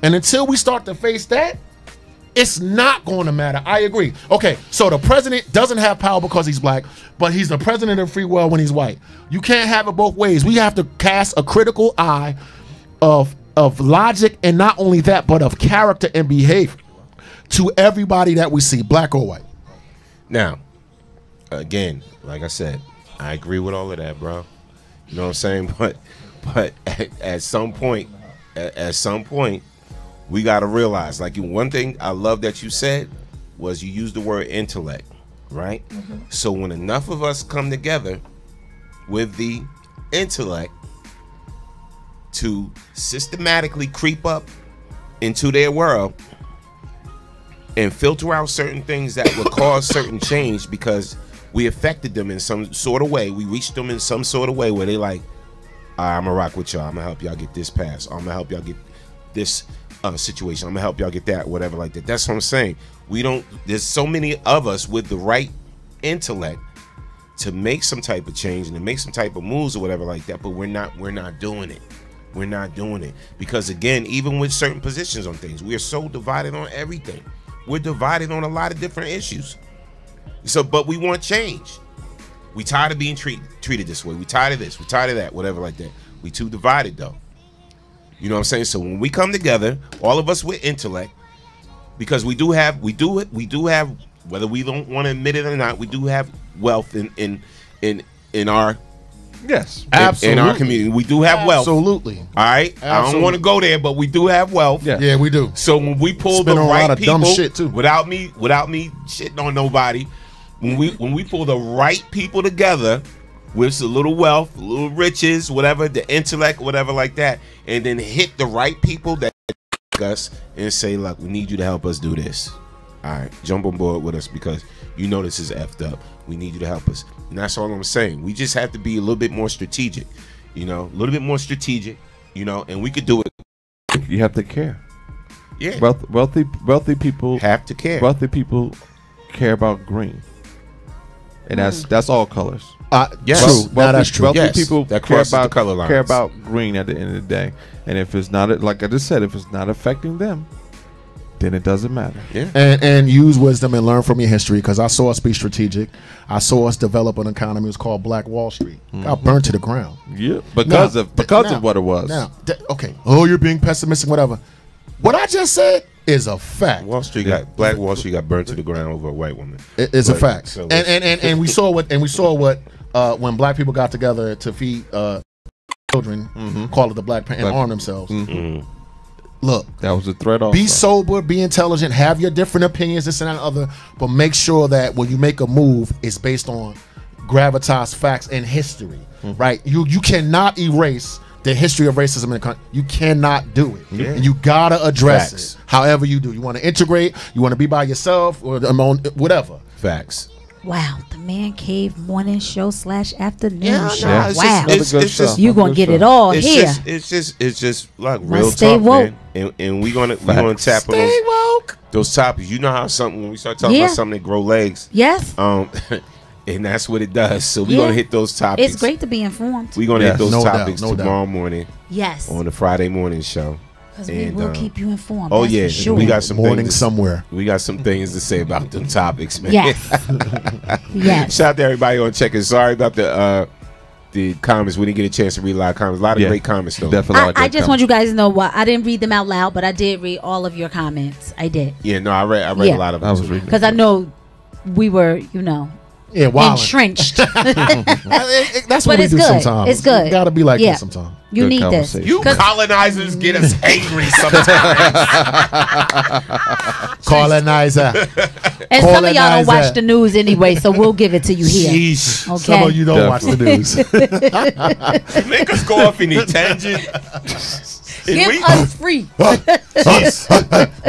And until we start to face that, it's not going to matter. I agree. Okay, so the president doesn't have power because he's black, but he's the president of the free world when he's white. You can't have it both ways. We have to cast a critical eye of logic, and not only that, but of character and behavior to everybody that we see, black or white. Now, again, like I said, I agree with all of that, bro. You know what I'm saying? But at some point, we got to realize, like, one thing I love that you said was you used the word intellect, right? So when enough of us come together with the intellect to systematically creep up into their world and filter out certain things that would cause certain change because we affected them in some sort of way. We reached them in some sort of way where they like, I'm gonna rock with y'all. I'm gonna help y'all get this passed. I'm gonna help y'all get this situation. I'm gonna help y'all get that, whatever like that. That's what I'm saying. There's so many of us with the right intellect to make some type of change and to make some type of moves or whatever like that, but we're not doing it. We're not doing it because, again, even with certain positions on things, we are so divided on everything. We're divided on a lot of different issues. So, but we want change. We tired of being treated this way. We tired of this. We tired of that. Whatever like that. We too divided though. You know what I'm saying? So when we come together, all of us with intellect, because we do have, whether we don't want to admit it or not, we do have wealth in our. Yes, absolutely. In our community, we do have wealth. Absolutely. All right. Absolutely. I don't want to go there, but we do have wealth. Yeah, we do. So when we pull the right people, dumb shit too. without me shitting on nobody, when we pull the right people together with a little wealth, a little riches, whatever, the intellect, whatever like that, and then hit the right people that us and say, look, we need you to help us do this. All right, jump on board with us because you know this is effed up. We need you to help us. And that's all I'm saying. We just have to be a little bit more strategic, a little bit more strategic, and we could do it. You have to care. Yeah. Wealthy people have to care. Wealthy people care about green. And that's all colors. Yes. That's true. Wealthy people that care care about green at the end of the day. And if it's not, like I just said, if it's not affecting them, then it doesn't matter. Yeah. And use wisdom and learn from your history, because I saw us be strategic. I saw us develop an economy. It was called Black Wall Street. Got burned to the ground. Yeah, because of what it was. Now, okay. Oh, you're being pessimistic, whatever. What I just said is a fact. Black Wall Street got burned to the ground over a white woman. It's a fact. So and we saw what when black people got together to feed children, call it the Black Panther, and arm themselves. look, that was a threat. Also, be sober, be intelligent, have your different opinions, this and that and other, but make sure that when you make a move, it's based on gravitas, facts, and history. Right? You cannot erase the history of racism in the country. You cannot do it. Yeah. And you gotta address Facts. it. However you do. You want to integrate. You want to be by yourself or whatever. Facts. Wow, the Man Cave morning show / afternoon show. Nah, it's Wow, it's just you gonna get it all it's here. It's just like Must real stay talk, woke. man. And we gonna tap on those topics. You know how something when we start talking Yeah. about something that grow legs. Yes. And that's what it does. So we're Yeah. gonna hit those topics. It's great to be informed. We're gonna hit those No doubt, topics no doubt. tomorrow morning. Yes. On the Friday morning show. Because we will keep you informed. Oh that's yeah, for sure. we got some Morning things somewhere. We got some things to say about them topics, man. Yes. Yes. Shout out to everybody on checking. Sorry about the comments. We didn't get a chance to read a lot of comments. A lot of great comments though. Definitely. I just want you guys to know what I didn't read them out loud, but I did read all of your comments. I did. Yeah, no, I read Yeah. a lot of them. I was reading. Because I know we were, Yeah, wildin'. entrenched. That's But what we it's do good. sometimes. It's good. You gotta be like Yeah. this sometimes. You Good need this. conversation. You 'Cause- colonizers get us angry sometimes. Colonizer. And some of y'all don't watch Colonizer. the news anyway, so we'll give it to you here. Sheesh. Okay. Some of you don't watch the news. Make us go off in a tangent. Give us free.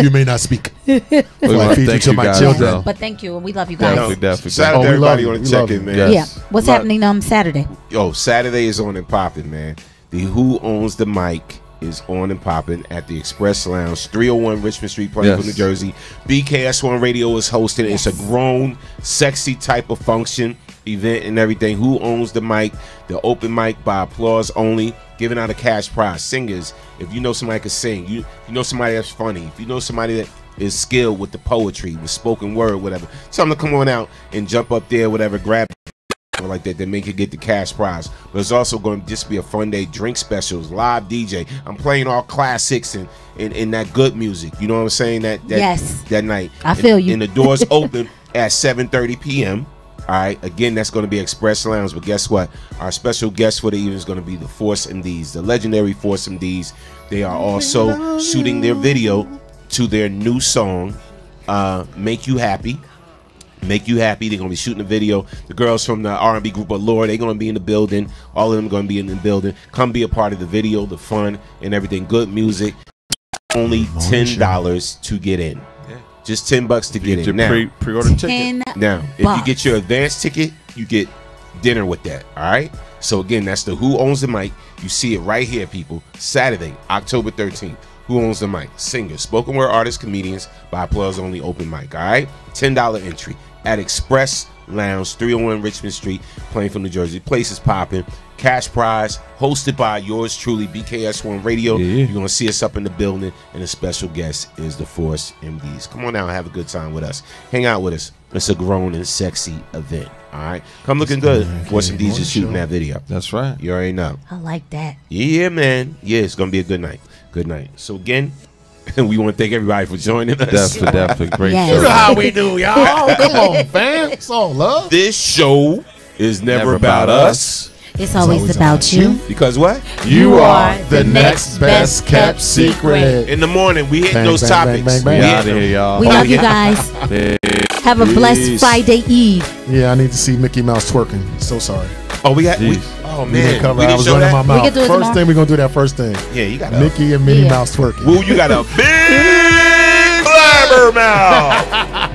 You may not speak. We So I wanna feed you thank to you my guys, children. though. But thank you, and we love you guys. Definitely. Shout out Oh, to we love everybody you. on the We love check-in, you. man. Yeah. What's Look, happening Saturday? Yo, Saturday is on and popping, man. The Who Owns the Mic is on and popping at the Express Lounge, 301 Richmond Street, Plainfield, Yes. New Jersey. BKS1 Radio is hosting. It's a grown, sexy type of function, event, and everything. Who Owns the Mic? The open mic by applause only, giving out a cash prize. Singers, if you know somebody can sing, you know somebody that's funny, if you know somebody that is skilled with the poetry, with spoken word, whatever, tell them to come on out and jump up there, whatever, grab or like that make you get the cash prize. But it's also going to just be a fun day. Drink specials, live DJ. I'm playing all classics and that good music. You know what I'm saying? That night. I feel you. And the doors open at 7:30 p.m. All right. Again, that's going to be Express Lounge. But guess what? Our special guest for the evening is going to be the Force MDs, the legendary Force MDs. They are also shooting their video to their new song, "Make You Happy." Make You Happy. They're going to be shooting a video. The girls from the R&B group Allure, they're going to be in the building. All of them going to be in the building. Come be a part of the video, the fun, and everything. Good music. Only $10 to get in. Just $10 to get in. Now, pre-order ticket. now, if you get your advance ticket, you get dinner with that. All right? So, again, that's the Who Owns the Mic. You see it right here, people. Saturday, October 13th. Who Owns the Mic? Singers, spoken word artists, comedians, by applause only, open mic. All right? $10 entry at Express Lounge, 301 Richmond Street, Plainfield, New Jersey. Place is popping. Cash prize, hosted by yours truly, BKS1 Radio. You're going to see us up in the building, and a special guest is the Force MDs. Come on out and have a good time with us. Hang out with us. It's a grown and sexy event. All right? Come looking good. Force MDs is shooting that video. That's right. You already know. I like that. Yeah, man. Yeah, it's going to be a good night. Good night. So, again, we want to thank everybody for joining us. Definitely. Great Yes. show. You know how we do, y'all. Come on, fam. It's all love. This show is never about us. It's always about you. Because what? You are the next best kept secret. In the morning, we hit Bang, those bang, topics. bang, bang, We bang. out of here, y'all. We love you guys. Have a blessed Peace. Friday Eve. Yeah, I need to see Mickey Mouse twerking. So sorry. Oh, we got. Jeez. Oh, We man. didn't cover We it. I didn't was show running my that? mouth. We can do it First tomorrow. thing we're going to do that first thing. Yeah, you got a. Mickey and Minnie Mouse twerking. Woo, you got a big blabber mouth.